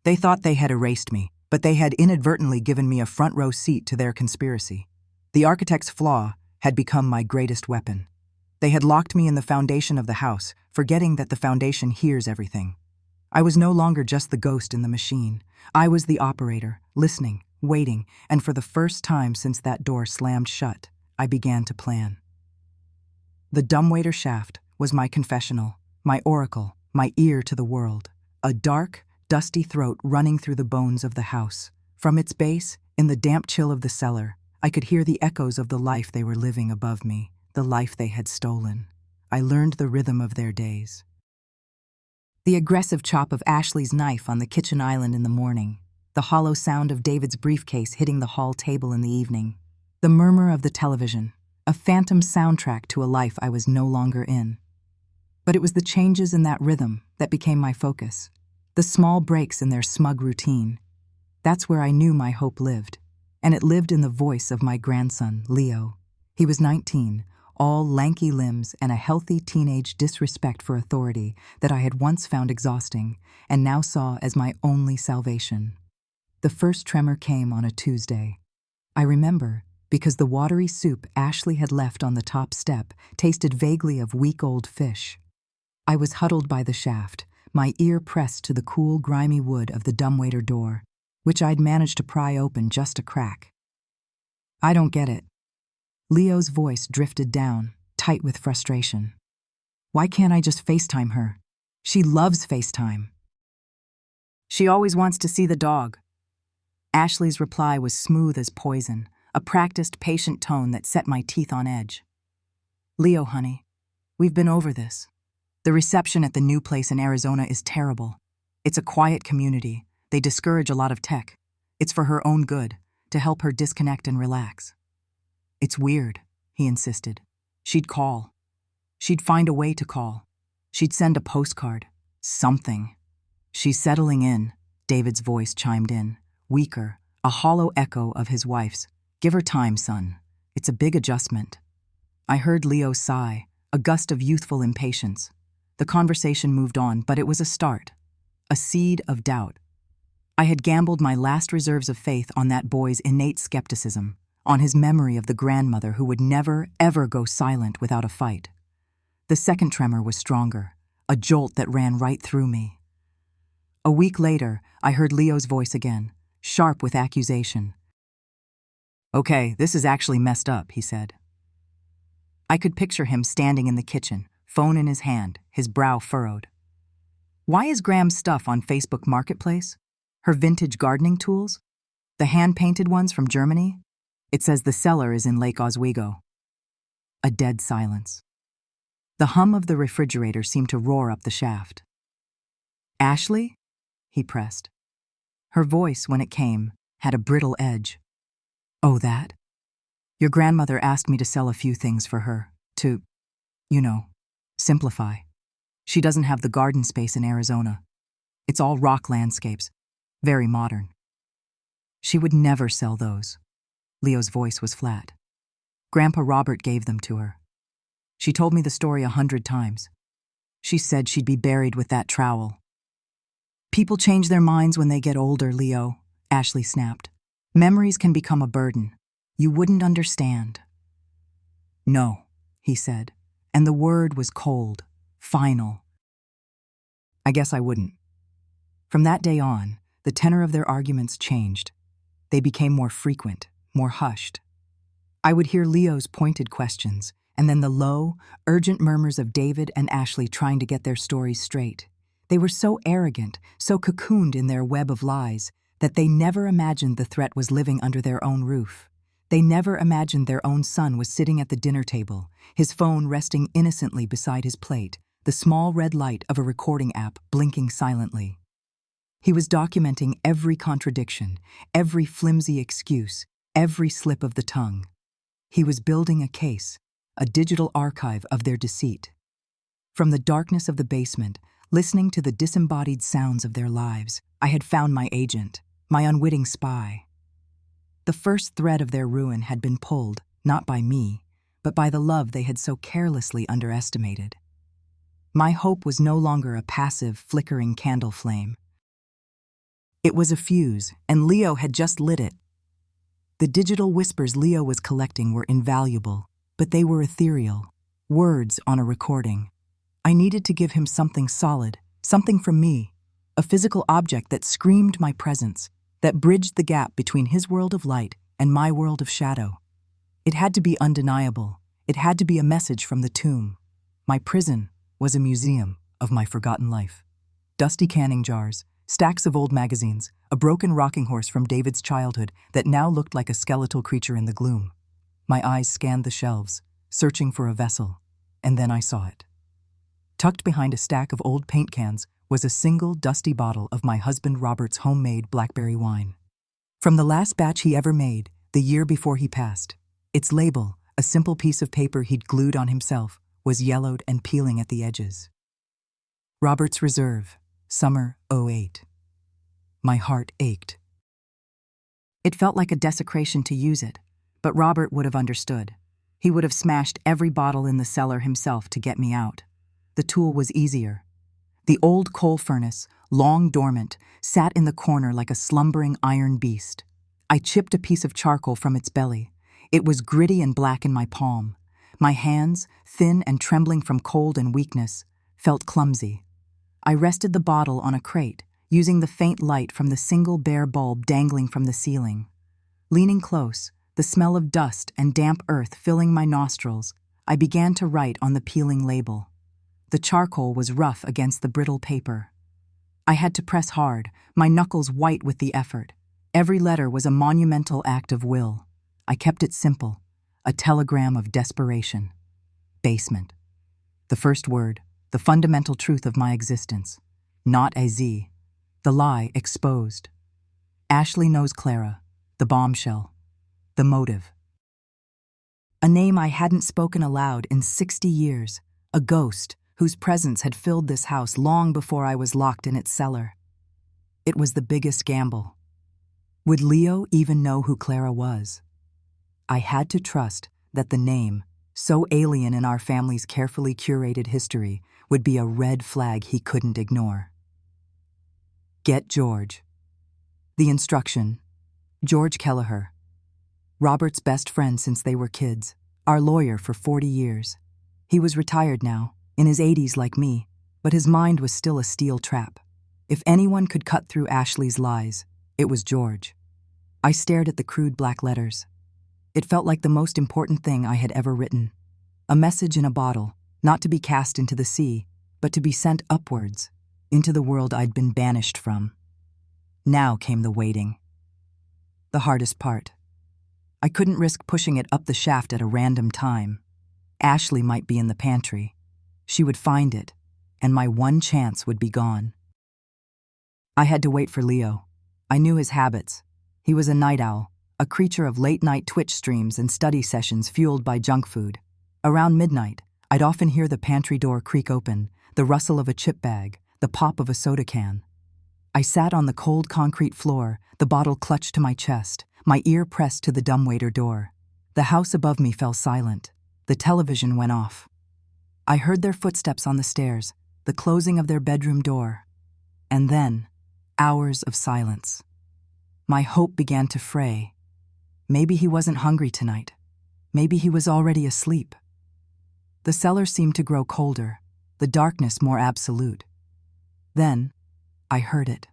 They thought they had erased me, but they had inadvertently given me a front-row seat to their conspiracy. The architect's flaw had become my greatest weapon. They had locked me in the foundation of the house, forgetting that the foundation hears everything. I was no longer just the ghost in the machine. I was the operator, listening, waiting, and for the first time since that door slammed shut, I began to plan. The dumbwaiter shaft was my confessional, my oracle, my ear to the world, a dark, dusty throat running through the bones of the house. From its base, in the damp chill of the cellar, I could hear the echoes of the life they were living above me, the life they had stolen. I learned the rhythm of their days. The aggressive chop of Ashley's knife on the kitchen island in the morning, the hollow sound of David's briefcase hitting the hall table in the evening, the murmur of the television, a phantom soundtrack to a life I was no longer in. But it was the changes in that rhythm that became my focus, the small breaks in their smug routine. That's where I knew my hope lived, and it lived in the voice of my grandson, Leo. He was 19, all lanky limbs and a healthy teenage disrespect for authority that I had once found exhausting and now saw as my only salvation. The first tremor came on a Tuesday. I remember because the watery soup Ashley had left on the top step tasted vaguely of week-old fish. I was huddled by the shaft, my ear pressed to the cool, grimy wood of the dumbwaiter door, which I'd managed to pry open just a crack. "I don't get it." Leo's voice drifted down, tight with frustration. "Why can't I just FaceTime her? She loves FaceTime." "She always wants to see the dog." Ashley's reply was smooth as poison, a practiced, patient tone that set my teeth on edge. "Leo, honey, we've been over this. The reception at the new place in Arizona is terrible. It's a quiet community. They discourage a lot of tech. It's for her own good, to help her disconnect and relax." "It's weird," he insisted. "She'd call. She'd find a way to call. She'd send a postcard. Something." "She's settling in," David's voice chimed in, weaker, a hollow echo of his wife's. "Give her time, son. It's a big adjustment." I heard Leo sigh, a gust of youthful impatience. The conversation moved on, but it was a start, a seed of doubt. I had gambled my last reserves of faith on that boy's innate skepticism, on his memory of the grandmother who would never, ever go silent without a fight. The second tremor was stronger, a jolt that ran right through me. A week later, I heard Leo's voice again, sharp with accusation. "Okay, this is actually messed up," he said. I could picture him standing in the kitchen, phone in his hand, his brow furrowed. Why is Graham's stuff on Facebook Marketplace? Her vintage gardening tools? The hand-painted ones from Germany? It says the seller is in Lake Oswego. A dead silence. The hum of the refrigerator seemed to roar up the shaft. "Ashley?" he pressed. Her voice, when it came, had a brittle edge. "Oh, that? Your grandmother asked me to sell a few things for her, to, simplify. She doesn't have the garden space in Arizona. It's all rock landscapes, very modern. She would never sell those." Leo's voice was flat. "Grandpa Robert gave them to her. She told me the story 100 times. She said she'd be buried with that trowel." "People change their minds when they get older, Leo," Ashley snapped. "Memories can become a burden. You wouldn't understand." "No," he said, and the word was cold, final. I guess I wouldn't. From that day on, the tenor of their arguments changed. They became more frequent, more hushed. I would hear Leo's pointed questions, and then the low, urgent murmurs of David and Ashley trying to get their stories straight. They were so arrogant, so cocooned in their web of lies, that they never imagined the threat was living under their own roof. They never imagined their own son was sitting at the dinner table, his phone resting innocently beside his plate, the small red light of a recording app blinking silently. He was documenting every contradiction, every flimsy excuse, every slip of the tongue. He was building a case, a digital archive of their deceit. From the darkness of the basement, listening to the disembodied sounds of their lives, I had found my agent, my unwitting spy. The first thread of their ruin had been pulled, not by me, but by the love they had so carelessly underestimated. My hope was no longer a passive, flickering candle flame. It was a fuse, and Leo had just lit it. The digital whispers Leo was collecting were invaluable, but they were ethereal, words on a recording. I needed to give him something solid, something from me, a physical object that screamed my presence, that bridged the gap between his world of light and my world of shadow. It had to be undeniable. It had to be a message from the tomb. My prison was a museum of my forgotten life. Dusty canning jars, stacks of old magazines, a broken rocking horse from David's childhood that now looked like a skeletal creature in the gloom. My eyes scanned the shelves, searching for a vessel, and then I saw it. Tucked behind a stack of old paint cans was a single dusty bottle of my husband Robert's homemade blackberry wine. From the last batch he ever made, the year before he passed. Its label, a simple piece of paper he'd glued on himself, was yellowed and peeling at the edges. Robert's Reserve, Summer '08. My heart ached. It felt like a desecration to use it, but Robert would have understood. He would have smashed every bottle in the cellar himself to get me out. The tool was easier. The old coal furnace, long dormant, sat in the corner like a slumbering iron beast. I chipped a piece of charcoal from its belly. It was gritty and black in my palm. My hands, thin and trembling from cold and weakness, felt clumsy. I rested the bottle on a crate, using the faint light from the single bare bulb dangling from the ceiling. Leaning close, the smell of dust and damp earth filling my nostrils, I began to write on the peeling label. The charcoal was rough against the brittle paper. I had to press hard, my knuckles white with the effort. Every letter was a monumental act of will. I kept it simple, a telegram of desperation. Basement. The first word, the fundamental truth of my existence. Not a Z. The lie exposed. Ashley knows Clara. The bombshell. The motive. A name I hadn't spoken aloud in 60 years. A ghost whose presence had filled this house long before I was locked in its cellar. It was the biggest gamble. Would Leo even know who Clara was? I had to trust that the name, so alien in our family's carefully curated history, would be a red flag he couldn't ignore. Get George. The instruction. George Kelleher. Robert's best friend since they were kids. Our lawyer for 40 years. He was retired now, in his 80s like me, but his mind was still a steel trap. If anyone could cut through Ashley's lies, it was George. I stared at the crude black letters. It felt like the most important thing I had ever written. A message in a bottle, not to be cast into the sea, but to be sent upwards, into the world I'd been banished from. Now came the waiting. The hardest part. I couldn't risk pushing it up the shaft at a random time. Ashley might be in the pantry. She would find it, and my one chance would be gone. I had to wait for Leo. I knew his habits. He was a night owl, a creature of late-night Twitch streams and study sessions fueled by junk food. Around midnight, I'd often hear the pantry door creak open, the rustle of a chip bag, the pop of a soda can. I sat on the cold concrete floor, the bottle clutched to my chest, my ear pressed to the dumbwaiter door. The house above me fell silent. The television went off. I heard their footsteps on the stairs, the closing of their bedroom door. And then, hours of silence. My hope began to fray. Maybe he wasn't hungry tonight. Maybe he was already asleep. The cellar seemed to grow colder, the darkness more absolute. Then, I heard it.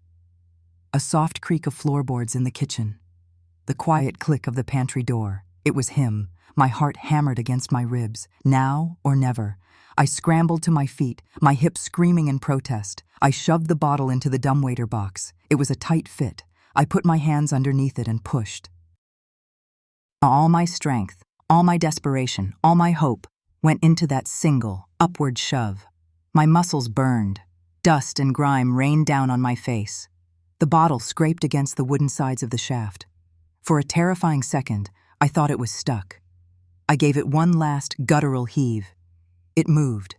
A soft creak of floorboards in the kitchen. The quiet click of the pantry door. It was him. My heart hammered against my ribs. Now or never. I scrambled to my feet, my hips screaming in protest. I shoved the bottle into the dumbwaiter box. It was a tight fit. I put my hands underneath it and pushed. All my strength, all my desperation, all my hope went into that single, upward shove. My muscles burned. Dust and grime rained down on my face. The bottle scraped against the wooden sides of the shaft. For a terrifying second, I thought it was stuck. I gave it one last guttural heave. It moved.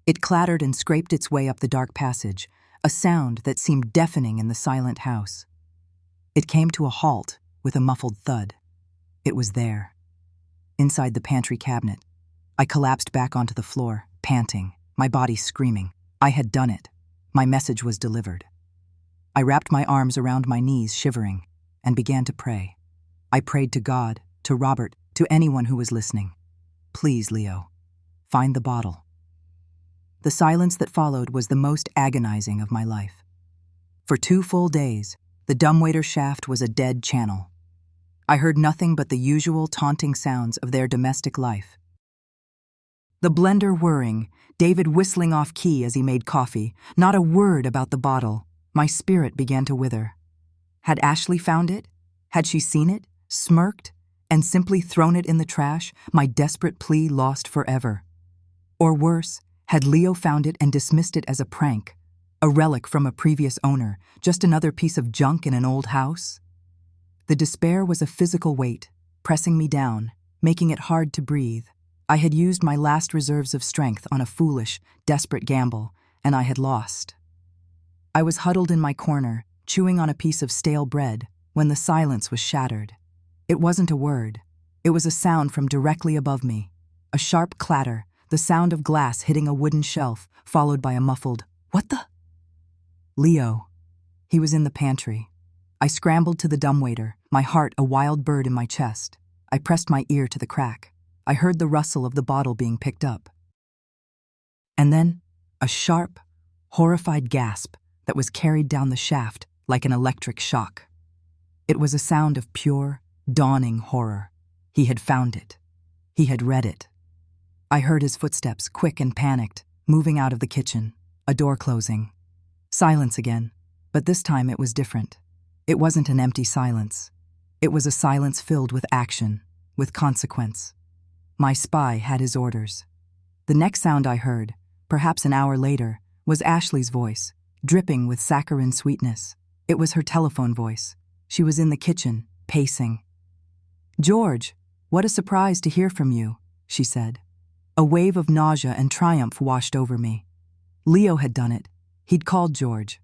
It clattered and scraped its way up the dark passage, a sound that seemed deafening in the silent house. It came to a halt with a muffled thud. It was there. Inside the pantry cabinet. I collapsed back onto the floor, panting, my body screaming. I had done it. My message was delivered. I wrapped my arms around my knees, shivering, and began to pray. I prayed to God, to Robert, to anyone who was listening. Please, Leo, find the bottle. The silence that followed was the most agonizing of my life. For 2 full days, the dumbwaiter shaft was a dead channel. I heard nothing but the usual taunting sounds of their domestic life. The blender whirring, David whistling off key as he made coffee, not a word about the bottle. My spirit began to wither. Had Ashley found it? Had she seen it, smirked, and simply thrown it in the trash, my desperate plea lost forever? Or worse, had Leo found it and dismissed it as a prank, a relic from a previous owner, just another piece of junk in an old house? The despair was a physical weight, pressing me down, making it hard to breathe. I had used my last reserves of strength on a foolish, desperate gamble, and I had lost. I was huddled in my corner, chewing on a piece of stale bread, when the silence was shattered. It wasn't a word. It was a sound from directly above me. A sharp clatter, the sound of glass hitting a wooden shelf, followed by a muffled, "What the?" Leo. He was in the pantry. I scrambled to the dumbwaiter, my heart a wild bird in my chest. I pressed my ear to the crack. I heard the rustle of the bottle being picked up. And then, a sharp, horrified gasp that was carried down the shaft like an electric shock. It was a sound of pure, dawning horror. He had found it. He had read it. I heard his footsteps, quick and panicked, moving out of the kitchen, a door closing. Silence again, but this time it was different. It wasn't an empty silence. It was a silence filled with action, with consequence. My spy had his orders. The next sound I heard, perhaps an hour later, was Ashley's voice, dripping with saccharine sweetness. It was her telephone voice. She was in the kitchen, pacing. "George, what a surprise to hear from you," she said. A wave of nausea and triumph washed over me. Leo had done it. He'd called George.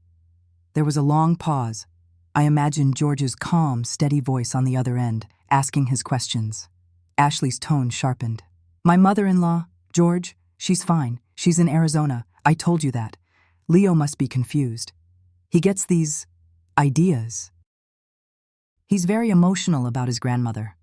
There was a long pause. I imagined George's calm, steady voice on the other end, asking his questions. Ashley's tone sharpened. "My mother-in-law, George, she's fine. She's in Arizona. I told you that. Leo must be confused. He gets these ideas." He's very emotional about his grandmother.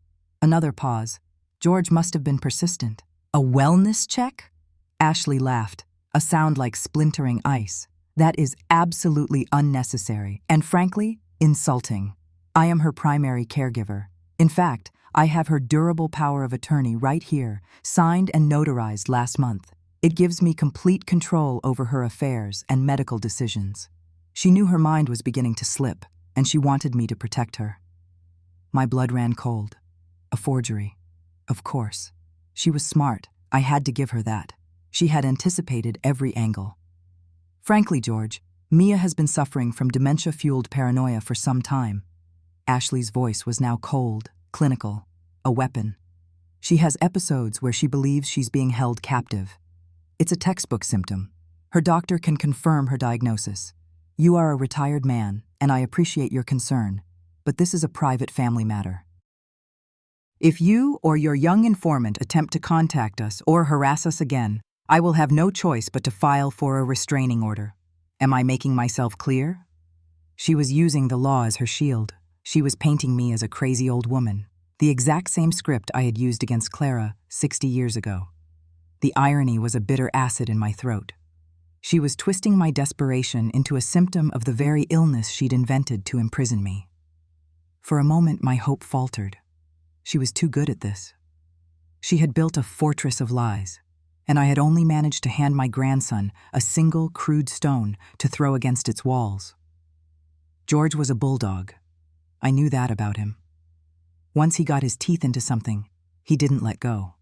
Another pause. George must have been persistent. A wellness check? Ashley laughed, a sound like splintering ice. That is absolutely unnecessary and, frankly, insulting. I am her primary caregiver. In fact, I have her durable power of attorney right here, signed and notarized last month. It gives me complete control over her affairs and medical decisions. She knew her mind was beginning to slip, and she wanted me to protect her. My blood ran cold. A forgery. Of course. She was smart. I had to give her that. She had anticipated every angle. Frankly, George, Mia has been suffering from dementia-fueled paranoia for some time. Ashley's voice was now cold, clinical, a weapon. She has episodes where she believes she's being held captive. It's a textbook symptom. Her doctor can confirm her diagnosis. You are a retired man, and I appreciate your concern, but this is a private family matter. If you or your young informant attempt to contact us or harass us again, I will have no choice but to file for a restraining order. Am I making myself clear? She was using the law as her shield. She was painting me as a crazy old woman, the exact same script I had used against Clara 60 years ago. The irony was a bitter acid in my throat. She was twisting my desperation into a symptom of the very illness she'd invented to imprison me. For a moment, my hope faltered. She was too good at this. She had built a fortress of lies, and I had only managed to hand my grandson a single crude stone to throw against its walls. George was a bulldog. I knew that about him. Once he got his teeth into something, he didn't let go.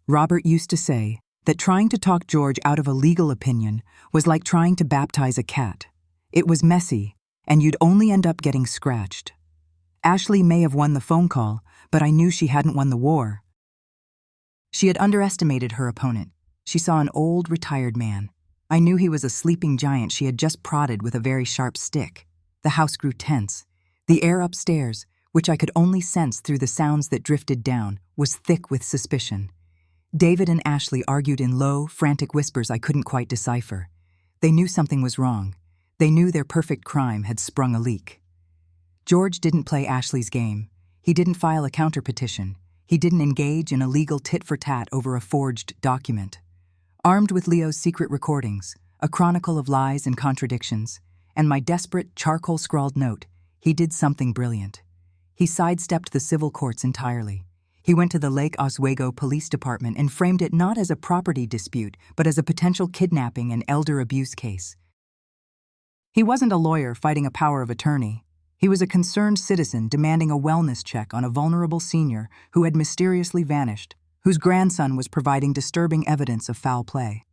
Robert used to say that trying to talk George out of a legal opinion was like trying to baptize a cat. It was messy, and you'd only end up getting scratched. Ashley may have won the phone call, but I knew she hadn't won the war. She had underestimated her opponent. She saw an old, retired man. I knew he was a sleeping giant she had just prodded with a very sharp stick. The house grew tense. The air upstairs, which I could only sense through the sounds that drifted down, was thick with suspicion. David and Ashley argued in low, frantic whispers I couldn't quite decipher. They knew something was wrong. They knew their perfect crime had sprung a leak. George didn't play Ashley's game. He didn't file a counterpetition. He didn't engage in a legal tit-for-tat over a forged document. Armed with Leo's secret recordings, a chronicle of lies and contradictions, and my desperate, charcoal-scrawled note, he did something brilliant. He sidestepped the civil courts entirely. He went to the Lake Oswego Police Department and framed it not as a property dispute, but as a potential kidnapping and elder abuse case. He wasn't a lawyer fighting a power of attorney. He was a concerned citizen demanding a wellness check on a vulnerable senior who had mysteriously vanished, whose grandson was providing disturbing evidence of foul play.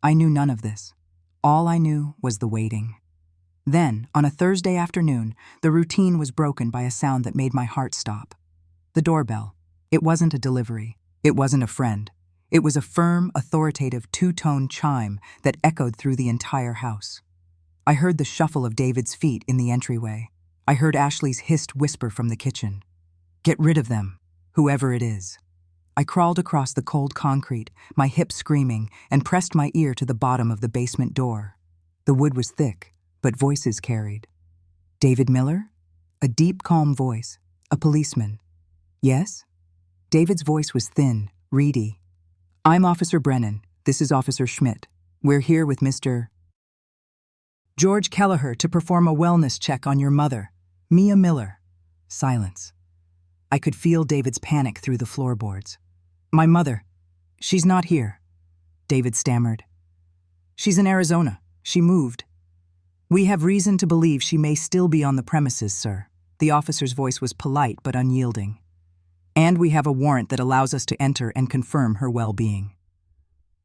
I knew none of this. All I knew was the waiting. Then, on a Thursday afternoon, the routine was broken by a sound that made my heart stop. The doorbell. It wasn't a delivery. It wasn't a friend. It was a firm, authoritative, two-tone chime that echoed through the entire house. I heard the shuffle of David's feet in the entryway. I heard Ashley's hissed whisper from the kitchen. Get rid of them, whoever it is. I crawled across the cold concrete, my hips screaming, and pressed my ear to the bottom of the basement door. The wood was thick, but voices carried. David Miller? A deep, calm voice. A policeman. Yes? David's voice was thin, reedy. I'm Officer Brennan. This is Officer Schmidt. We're here with Mr. George Kelleher to perform a wellness check on your mother, Mia Miller. Silence. I could feel David's panic through the floorboards. My mother. She's not here. David stammered. She's in Arizona. She moved. We have reason to believe she may still be on the premises, sir. The officer's voice was polite but unyielding. And we have a warrant that allows us to enter and confirm her well-being.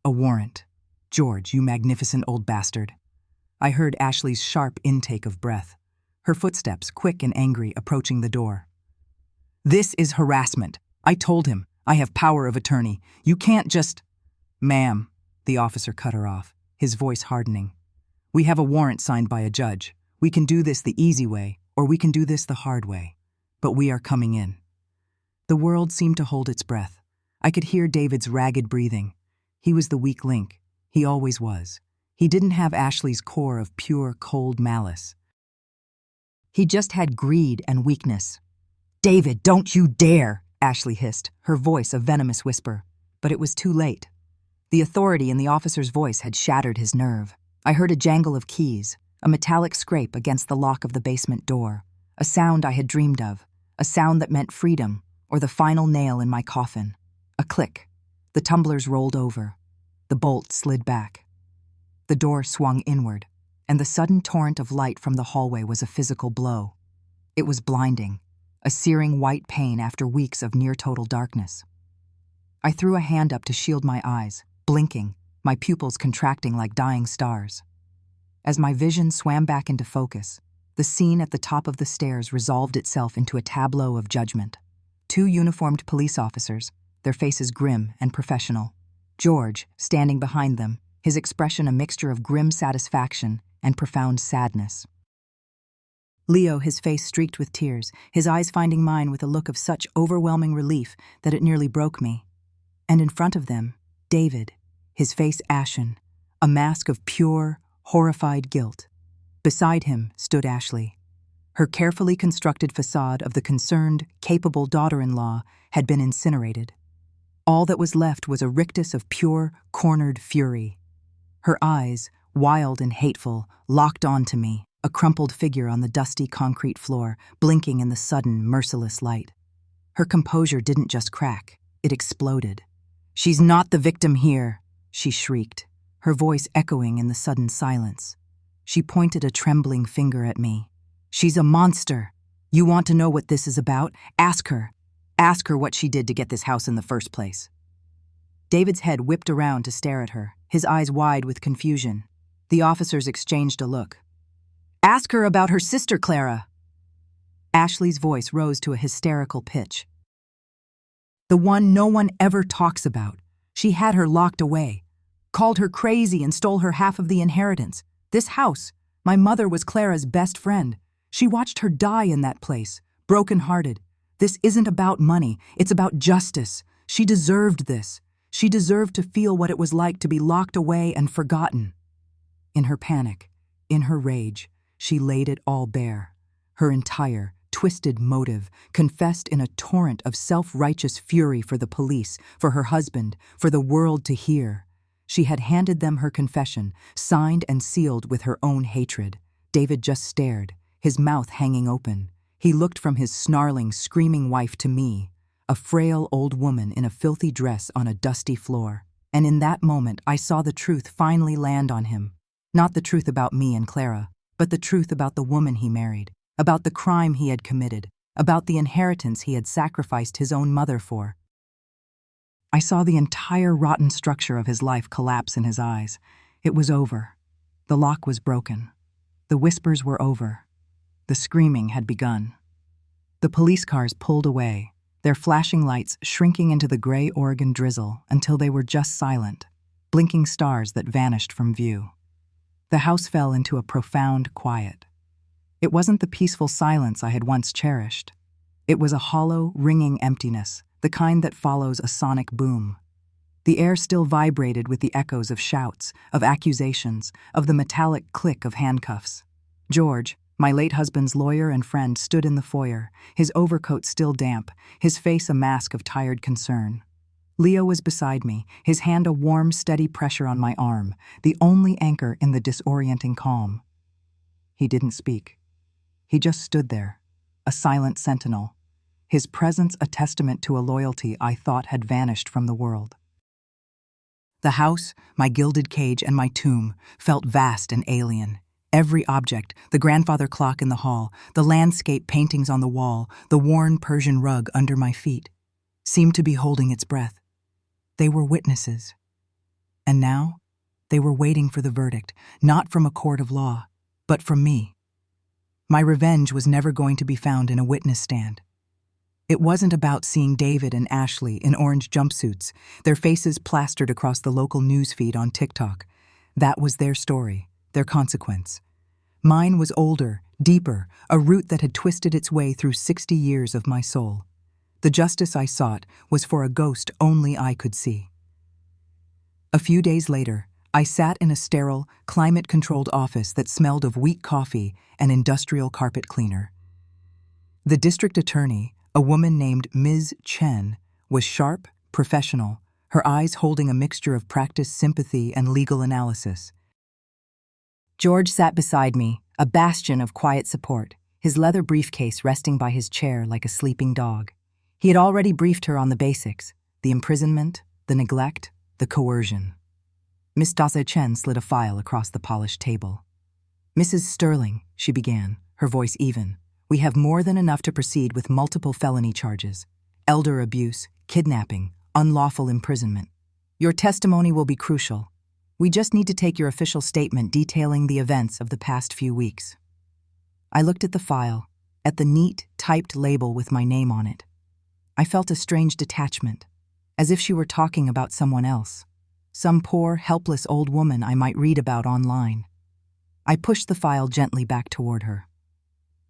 A warrant. George, you magnificent old bastard. I heard Ashley's sharp intake of breath, her footsteps, quick and angry, approaching the door. This is harassment. I told him. I have power of attorney. You can't just... Ma'am, the officer cut her off, his voice hardening. We have a warrant signed by a judge. We can do this the easy way, or we can do this the hard way. But we are coming in. The world seemed to hold its breath. I could hear David's ragged breathing. He was the weak link. He always was. He didn't have Ashley's core of pure, cold malice. He just had greed and weakness. "David, don't you dare!" Ashley hissed, her voice a venomous whisper. But it was too late. The authority in the officer's voice had shattered his nerve. I heard a jangle of keys, a metallic scrape against the lock of the basement door, a sound I had dreamed of, a sound that meant freedom, or the final nail in my coffin. A click. The tumblers rolled over. The bolt slid back. The door swung inward, and the sudden torrent of light from the hallway was a physical blow. It was blinding, a searing white pain after weeks of near-total darkness. I threw a hand up to shield my eyes, blinking, my pupils contracting like dying stars. As my vision swam back into focus, the scene at the top of the stairs resolved itself into a tableau of judgment. 2 uniformed police officers, their faces grim and professional. George, standing behind them, his expression a mixture of grim satisfaction and profound sadness. Leo, his face streaked with tears, his eyes finding mine with a look of such overwhelming relief that it nearly broke me. And in front of them, David, his face ashen, a mask of pure, horrified guilt. Beside him stood Ashley. Her carefully constructed facade of the concerned, capable daughter-in-law had been incinerated. All that was left was a rictus of pure, cornered fury. Her eyes, wild and hateful, locked onto me, a crumpled figure on the dusty concrete floor, blinking in the sudden, merciless light. Her composure didn't just crack, it exploded. "She's not the victim here," she shrieked, her voice echoing in the sudden silence. She pointed a trembling finger at me. "She's a monster. You want to know what this is about? Ask her. Ask her what she did to get this house in the first place." David's head whipped around to stare at her, his eyes wide with confusion. The officers exchanged a look. "Ask her about her sister, Clara." Ashley's voice rose to a hysterical pitch. "The one no one ever talks about. She had her locked away, called her crazy and stole her half of the inheritance. This house, my mother was Clara's best friend. She watched her die in that place, broken-hearted. This isn't about money, it's about justice. She deserved this. She deserved to feel what it was like to be locked away and forgotten." In her panic, in her rage, she laid it all bare. Her entire, twisted motive, confessed in a torrent of self-righteous fury for the police, for her husband, for the world to hear. She had handed them her confession, signed and sealed with her own hatred. David just stared, his mouth hanging open. He looked from his snarling, screaming wife to me, a frail old woman in a filthy dress on a dusty floor. And in that moment, I saw the truth finally land on him. Not the truth about me and Clara, but the truth about the woman he married, about the crime he had committed, about the inheritance he had sacrificed his own mother for. I saw the entire rotten structure of his life collapse in his eyes. It was over. The lock was broken. The whispers were over. The screaming had begun. The police cars pulled away, their flashing lights shrinking into the gray Oregon drizzle until they were just silent, blinking stars that vanished from view. The house fell into a profound quiet. It wasn't the peaceful silence I had once cherished. It was a hollow, ringing emptiness, the kind that follows a sonic boom. The air still vibrated with the echoes of shouts, of accusations, of the metallic click of handcuffs. George, my late husband's lawyer and friend, stood in the foyer, his overcoat still damp, his face a mask of tired concern. Leo was beside me, his hand a warm, steady pressure on my arm, the only anchor in the disorienting calm. He didn't speak. He just stood there, a silent sentinel, his presence a testament to a loyalty I thought had vanished from the world. The house, my gilded cage, and my tomb felt vast and alien. Every object, the grandfather clock in the hall, the landscape paintings on the wall, the worn Persian rug under my feet, seemed to be holding its breath. They were witnesses. And now, they were waiting for the verdict, not from a court of law, but from me. My revenge was never going to be found in a witness stand. It wasn't about seeing David and Ashley in orange jumpsuits, their faces plastered across the local news feed on TikTok. That was their story, their consequence. Mine was older, deeper, a root that had twisted its way through 60 years of my soul. The justice I sought was for a ghost only I could see. A few days later, I sat in a sterile, climate-controlled office that smelled of weak coffee and industrial carpet cleaner. The district attorney, A woman named Ms. Chen was sharp, professional, her eyes holding a mixture of practiced sympathy and legal analysis. George sat beside me, a bastion of quiet support, his leather briefcase resting by his chair like a sleeping dog. He had already briefed her on the basics: the imprisonment, the neglect, the coercion. Miss Daze Chen slid a file across the polished table. "Mrs. Sterling," she began, her voice even, "we have more than enough to proceed with multiple felony charges: elder abuse, kidnapping, unlawful imprisonment. Your testimony will be crucial. We just need to take your official statement detailing the events of the past few weeks." I looked at the file, at the neat, typed label with my name on it. I felt a strange detachment, as if she were talking about someone else, some poor, helpless old woman I might read about online. I pushed the file gently back toward her.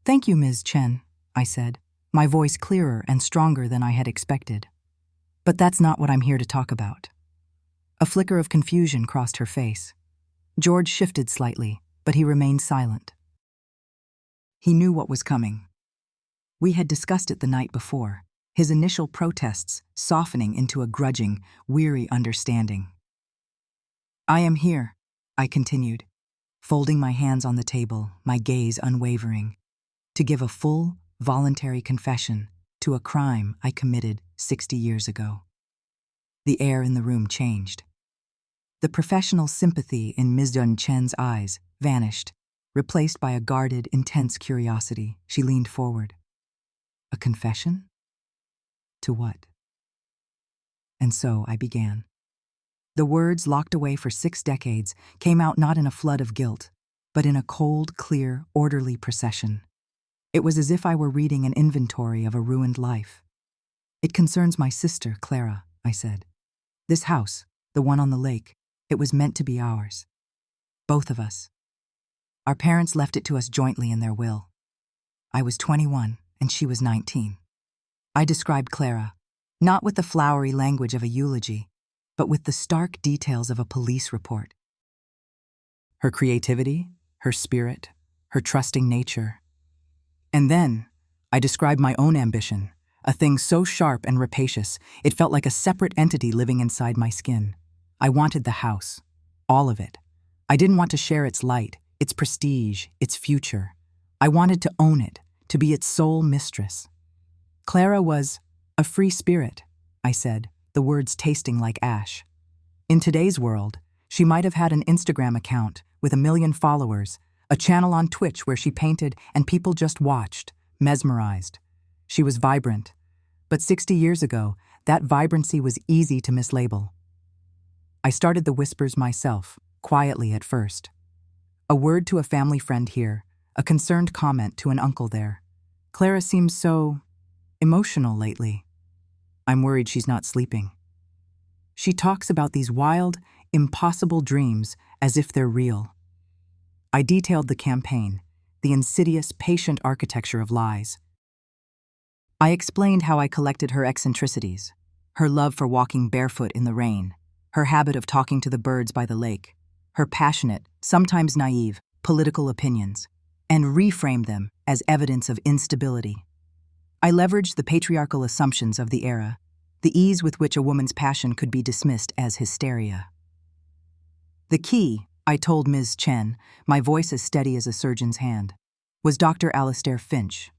"Thank you, Ms. Chen," I said, my voice clearer and stronger than I had expected. "But that's not what I'm here to talk about." A flicker of confusion crossed her face. George shifted slightly, but he remained silent. He knew what was coming. We had discussed it the night before, his initial protests softening into a grudging, weary understanding. "I am here," I continued, folding my hands on the table, my gaze unwavering, "to give a full, voluntary confession to a crime I committed 60 years ago." The air in the room changed. The professional sympathy in Ms. Dun Chen's eyes vanished, replaced by a guarded, intense curiosity. She leaned forward. "A confession? To what?" And so I began. The words, locked away for 6 decades, came out not in a flood of guilt, but in a cold, clear, orderly procession. It was as if I were reading an inventory of a ruined life. "It concerns my sister, Clara," I said. "This house, the one on the lake, it was meant to be ours. Both of us. Our parents left it to us jointly in their will. I was 21 and she was 19. I described Clara, not with the flowery language of a eulogy, but with the stark details of a police report. Her creativity, her spirit, her trusting nature. And then I described my own ambition, a thing so sharp and rapacious, it felt like a separate entity living inside my skin. I wanted the house, all of it. I didn't want to share its light, its prestige, its future. I wanted to own it, to be its sole mistress. Clara was a free spirit, I said, the words tasting like ash. In today's world, she might have had an Instagram account with 1 million followers, a channel on Twitch where she painted and people just watched, mesmerized. She was vibrant. But 60 years ago, that vibrancy was easy to mislabel. I started the whispers myself, quietly at first. A word to a family friend here, a concerned comment to an uncle there. "Clara seems so emotional lately. I'm worried she's not sleeping. She talks about these wild, impossible dreams as if they're real." I detailed the campaign, the insidious, patient architecture of lies. I explained how I collected her eccentricities, her love for walking barefoot in the rain, her habit of talking to the birds by the lake, her passionate, sometimes naive, political opinions, and reframed them as evidence of instability. I leveraged the patriarchal assumptions of the era, the ease with which a woman's passion could be dismissed as hysteria. The key, I told Ms. Chen, my voice as steady as a surgeon's hand, was Dr. Alistair Finch.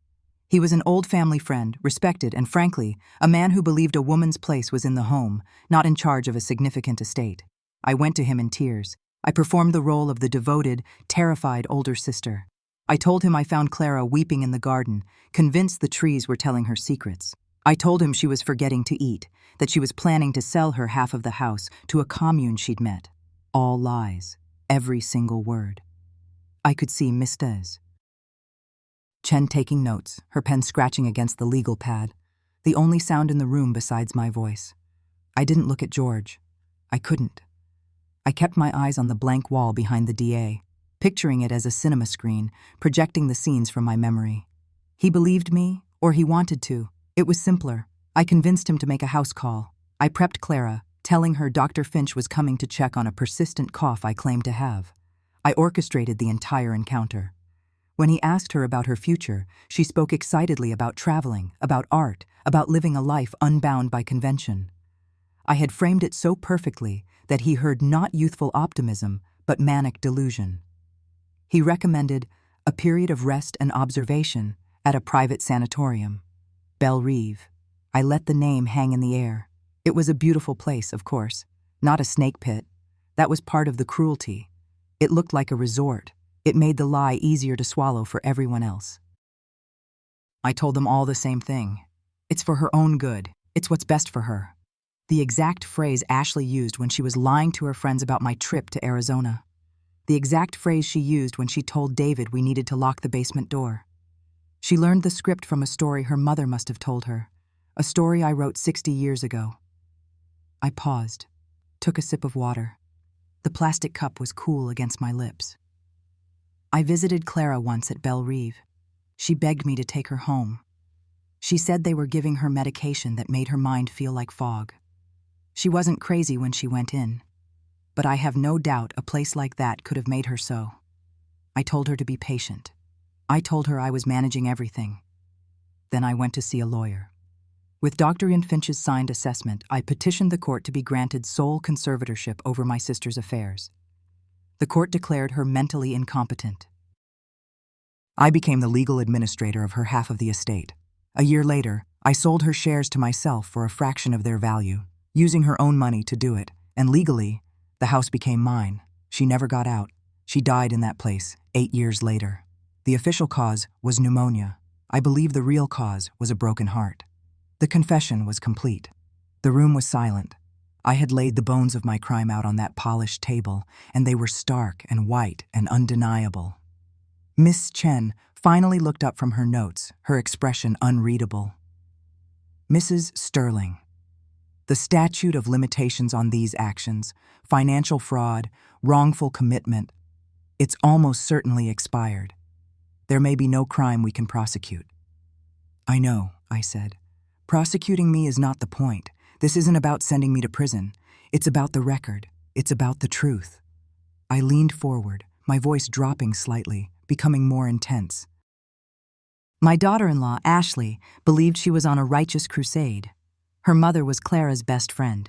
He was an old family friend, respected, and frankly, a man who believed a woman's place was in the home, not in charge of a significant estate. I went to him in tears. I performed the role of the devoted, terrified older sister. I told him I found Clara weeping in the garden, convinced the trees were telling her secrets. I told him she was forgetting to eat, that she was planning to sell her half of the house to a commune she'd met. All lies, every single word. I could see Mrs. Chen taking notes, her pen scratching against the legal pad, the only sound in the room besides my voice. I didn't look at George. I couldn't. I kept my eyes on the blank wall behind the DA, picturing it as a cinema screen, projecting the scenes from my memory. He believed me, or he wanted to. It was simpler. I convinced him to make a house call. I prepped Clara, telling her Dr. Finch was coming to check on a persistent cough I claimed to have. I orchestrated the entire encounter. When he asked her about her future, she spoke excitedly about traveling, about art, about living a life unbound by convention. I had framed it so perfectly that he heard not youthful optimism, but manic delusion. He recommended a period of rest and observation at a private sanatorium. Belle Reve. I let the name hang in the air. It was a beautiful place, of course, not a snake pit. That was part of the cruelty. It looked like a resort. It made the lie easier to swallow for everyone else. I told them all the same thing. It's for her own good. It's what's best for her. The exact phrase Ashley used when she was lying to her friends about my trip to Arizona. The exact phrase she used when she told David we needed to lock the basement door. She learned the script from a story her mother must have told her, a story I wrote 60 years ago. I paused, took a sip of water. The plastic cup was cool against my lips. I visited Clara once at Belle Reve. She begged me to take her home. She said they were giving her medication that made her mind feel like fog. She wasn't crazy when she went in, but I have no doubt a place like that could have made her so. I told her to be patient. I told her I was managing everything. Then I went to see a lawyer. With Dr. Ian Finch's signed assessment, I petitioned the court to be granted sole conservatorship over my sister's affairs. The court declared her mentally incompetent. I became the legal administrator of her half of the estate. A year later, I sold her shares to myself for a fraction of their value, using her own money to do it, and legally, the house became mine. She never got out. She died in that place 8 years later. The official cause was pneumonia. I believe the real cause was a broken heart. The confession was complete. The room was silent. I had laid the bones of my crime out on that polished table, and they were stark and white and undeniable. Miss Chen finally looked up from her notes, her expression unreadable. Mrs. Sterling. The statute of limitations on these actions, financial fraud, wrongful commitment, it's almost certainly expired. There may be no crime we can prosecute. I know, I said. Prosecuting me is not the point. This isn't about sending me to prison. It's about the record. It's about the truth. I leaned forward, my voice dropping slightly, becoming more intense. My daughter-in-law, Ashley, believed she was on a righteous crusade. Her mother was Clara's best friend.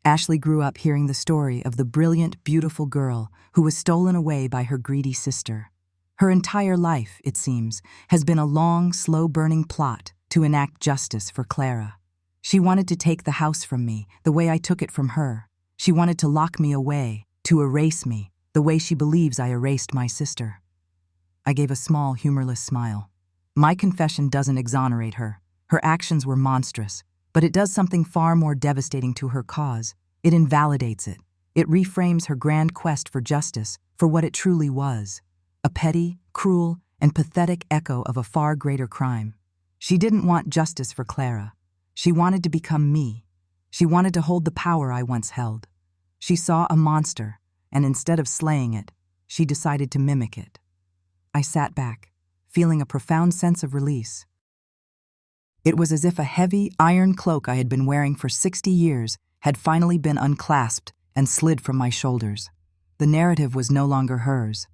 Ashley grew up hearing the story of the brilliant, beautiful girl who was stolen away by her greedy sister. Her entire life, it seems, has been a long, slow-burning plot to enact justice for Clara. She wanted to take the house from me, the way I took it from her. She wanted to lock me away, to erase me, the way she believes I erased my sister. I gave a small, humorless smile. My confession doesn't exonerate her. Her actions were monstrous, but it does something far more devastating to her cause. It invalidates it. It reframes her grand quest for justice for what it truly was, a petty, cruel, and pathetic echo of a far greater crime. She didn't want justice for Clara. She wanted to become me. She wanted to hold the power I once held. She saw a monster, and instead of slaying it, she decided to mimic it. I sat back, feeling a profound sense of release. It was as if a heavy, iron cloak I had been wearing for 60 years had finally been unclasped and slid from my shoulders. The narrative was no longer hers.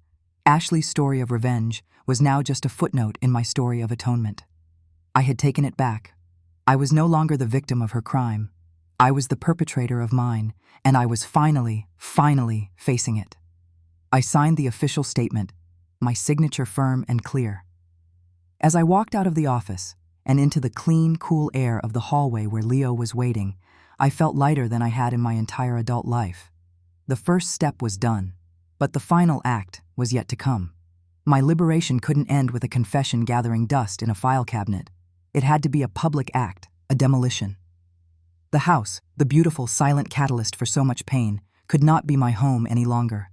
Ashley's story of revenge was now just a footnote in my story of atonement. I had taken it back. I was no longer the victim of her crime. I was the perpetrator of mine, and I was finally facing it. I signed the official statement, my signature firm and clear. As I walked out of the office and into the clean, cool air of the hallway where Leo was waiting, I felt lighter than I had in my entire adult life. The first step was done, but the final act was yet to come. My liberation couldn't end with a confession gathering dust in a file cabinet. It had to be a public act, a demolition. The house, the beautiful, silent catalyst for so much pain, could not be my home any longer.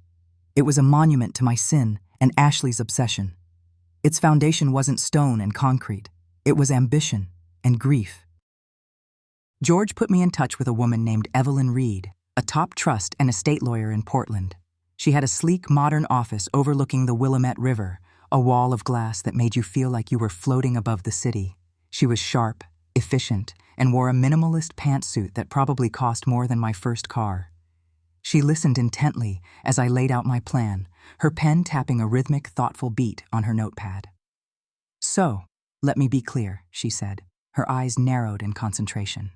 It was a monument to my sin and Ashley's obsession. Its foundation wasn't stone and concrete. It was ambition and grief. George put me in touch with a woman named Evelyn Reed, a top trust and estate lawyer in Portland. She had a sleek, modern office overlooking the Willamette River, a wall of glass that made you feel like you were floating above the city. She was sharp, efficient, and wore a minimalist pantsuit that probably cost more than my first car. She listened intently as I laid out my plan, her pen tapping a rhythmic, thoughtful beat on her notepad. "So, let me be clear," she said, her eyes narrowed in concentration.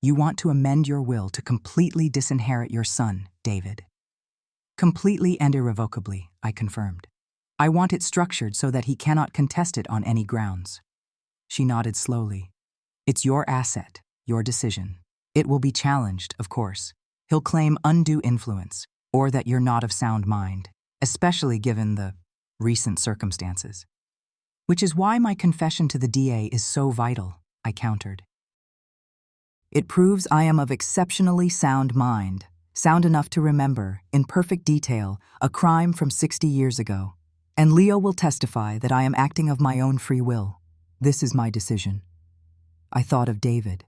"You want to amend your will to completely disinherit your son, David." "Completely and irrevocably," I confirmed. "I want it structured so that he cannot contest it on any grounds." She nodded slowly. "It's your asset, your decision. It will be challenged, of course. He'll claim undue influence, or that you're not of sound mind, especially given the recent circumstances. Which is why my confession to the DA is so vital," I countered. "It proves I am of exceptionally sound mind, sound enough to remember, in perfect detail, a crime from 60 years ago. And Leo will testify that I am acting of my own free will. This is my decision." I thought of David.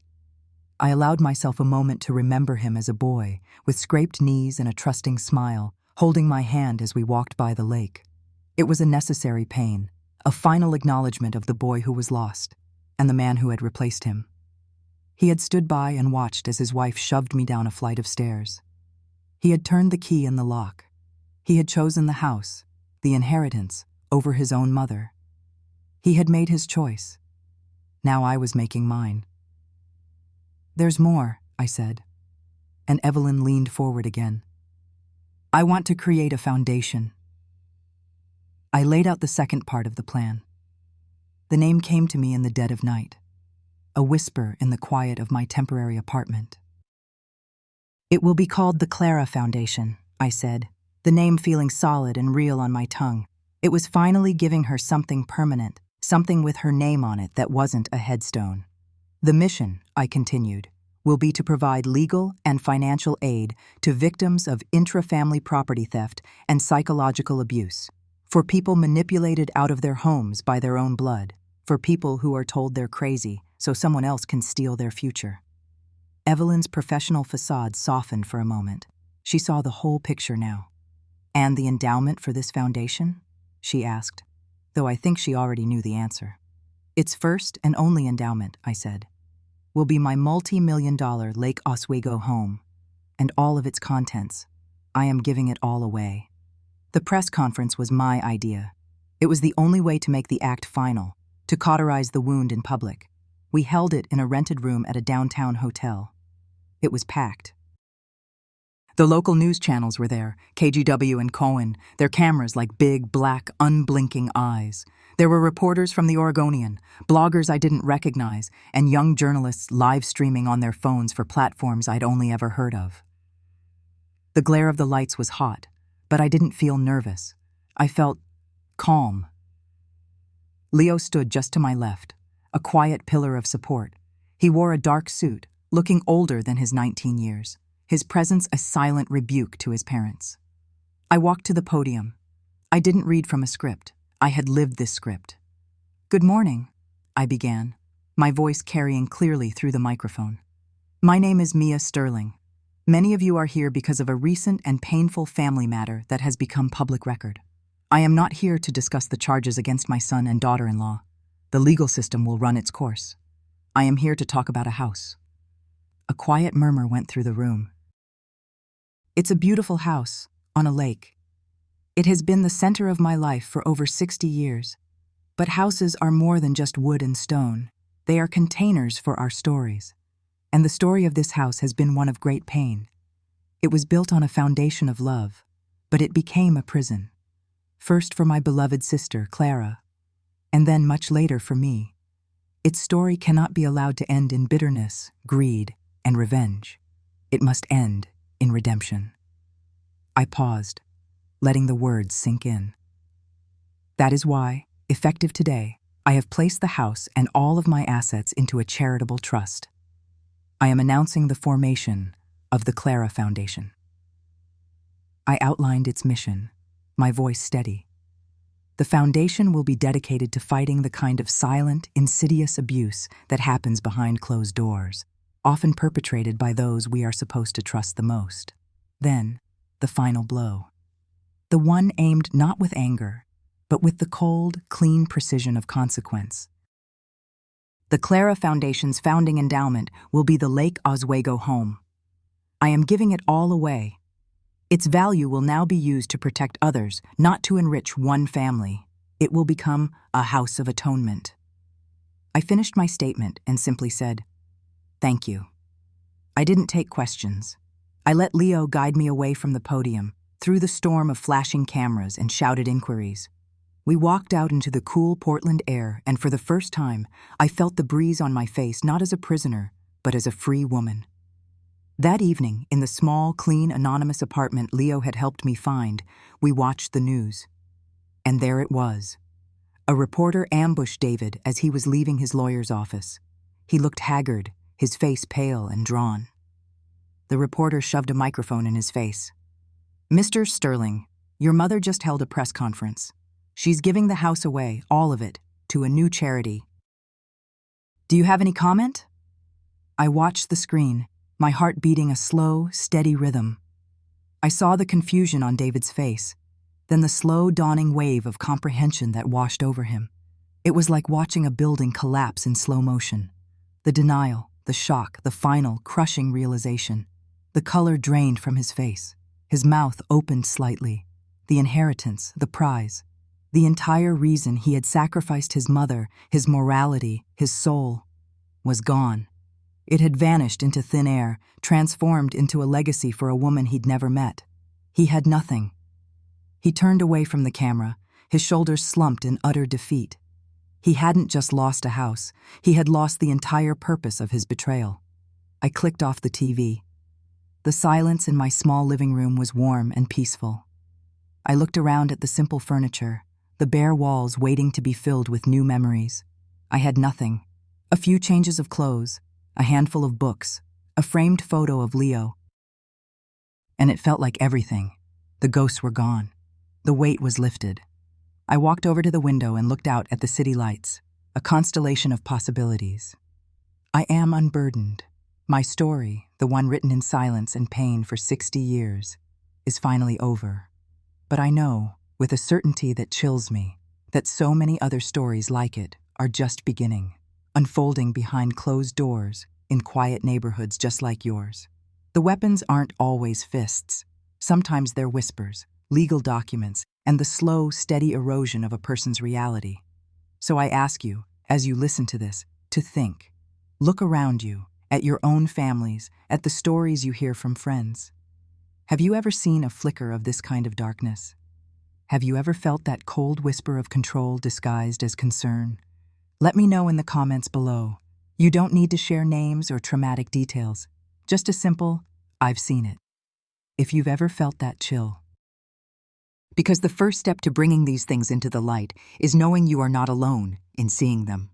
I allowed myself a moment to remember him as a boy, with scraped knees and a trusting smile, holding my hand as we walked by the lake. It was a necessary pain, a final acknowledgement of the boy who was lost, and the man who had replaced him. He had stood by and watched as his wife shoved me down a flight of stairs. He had turned the key in the lock. He had chosen the house, the inheritance, over his own mother. He had made his choice. Now I was making mine. "There's more," I said, and Evelyn leaned forward again. "I want to create a foundation." I laid out the second part of the plan. The name came to me in the dead of night, a whisper in the quiet of my temporary apartment. "It will be called the Clara Foundation," I said, the name feeling solid and real on my tongue. It was finally giving her something permanent, something with her name on it that wasn't a headstone. "The mission," I continued, "will be to provide legal and financial aid to victims of intra-family property theft and psychological abuse, for people manipulated out of their homes by their own blood, for people who are told they're crazy so someone else can steal their future." Evelyn's professional facade softened for a moment. She saw the whole picture now. "And the endowment for this foundation?" she asked, though I think she already knew the answer. "Its first and only endowment," I said, "will be my multi-million-dollar Lake Oswego home, and all of its contents. I am giving it all away." The press conference was my idea. It was the only way to make the act final, to cauterize the wound in public. We held it in a rented room at a downtown hotel. It was packed. The local news channels were there, KGW and Cohen, their cameras like big, black, unblinking eyes. There were reporters from the Oregonian, bloggers I didn't recognize, and young journalists live streaming on their phones for platforms I'd only ever heard of. The glare of the lights was hot, but I didn't feel nervous. I felt calm. Leo stood just to my left, a quiet pillar of support. He wore a dark suit, looking older than his 19 years. His presence a silent rebuke to his parents. I walked to the podium. I didn't read from a script. I had lived this script. "Good morning," I began, my voice carrying clearly through the microphone. "My name is Mia Sterling. Many of you are here because of a recent and painful family matter that has become public record. I am not here to discuss the charges against my son and daughter-in-law. The legal system will run its course. I am here to talk about a house." A quiet murmur went through the room. "It's a beautiful house, on a lake. It has been the center of my life for over 60 years. But houses are more than just wood and stone. They are containers for our stories. And the story of this house has been one of great pain. It was built on a foundation of love, but it became a prison. First for my beloved sister, Clara, and then much later for me. Its story cannot be allowed to end in bitterness, greed, and revenge. It must end in redemption." I paused, letting the words sink in. "That is why, effective today, I have placed the house and all of my assets into a charitable trust. I am announcing the formation of the Clara Foundation." I outlined its mission, my voice steady. "The foundation will be dedicated to fighting the kind of silent, insidious abuse that happens behind closed doors, often perpetrated by those we are supposed to trust the most. Then, the final blow. The one aimed not with anger, but with the cold, clean precision of consequence. The Clara Foundation's founding endowment will be the Lake Oswego home. I am giving it all away, Its value will now be used to protect others, not to enrich one family. It will become a house of atonement. I finished my statement and simply said, "Thank you." I didn't take questions. I let Leo guide me away from the podium, through the storm of flashing cameras and shouted inquiries. We walked out into the cool Portland air, and for the first time, I felt the breeze on my face not as a prisoner, but as a free woman. That evening, in the small, clean, anonymous apartment Leo had helped me find, we watched the news. And there it was. A reporter ambushed David as he was leaving his lawyer's office. He looked haggard, his face pale and drawn. The reporter shoved a microphone in his face. "Mr. Sterling, your mother just held a press conference. She's giving the house away, all of it, to a new charity. Do you have any comment?" I watched the screen, my heart beating a slow, steady rhythm. I saw the confusion on David's face, then the slow dawning wave of comprehension that washed over him. It was like watching a building collapse in slow motion. The denial, the shock, the final, crushing realization. The color drained from his face. His mouth opened slightly. The inheritance, the prize. The entire reason he had sacrificed his mother, his morality, his soul, was gone. It had vanished into thin air, transformed into a legacy for a woman he'd never met. He had nothing. He turned away from the camera, his shoulders slumped in utter defeat. He hadn't just lost a house, he had lost the entire purpose of his betrayal. I clicked off the TV. The silence in my small living room was warm and peaceful. I looked around at the simple furniture, the bare walls waiting to be filled with new memories. I had nothing. A few changes of clothes, a handful of books, a framed photo of Leo. And it felt like everything. The ghosts were gone. The weight was lifted. I walked over to the window and looked out at the city lights, a constellation of possibilities. I am unburdened. My story, the one written in silence and pain for 60 years, is finally over. But I know, with a certainty that chills me, that so many other stories like it are just beginning, unfolding behind closed doors in quiet neighborhoods just like yours. The weapons aren't always fists. Sometimes they're whispers, legal documents, and the slow, steady erosion of a person's reality. So I ask you, as you listen to this, to think. Look around you, at your own families, at the stories you hear from friends. Have you ever seen a flicker of this kind of darkness? Have you ever felt that cold whisper of control disguised as concern? Let me know in the comments below. You don't need to share names or traumatic details. Just a simple, "I've seen it." If you've ever felt that chill. Because the first step to bringing these things into the light is knowing you are not alone in seeing them.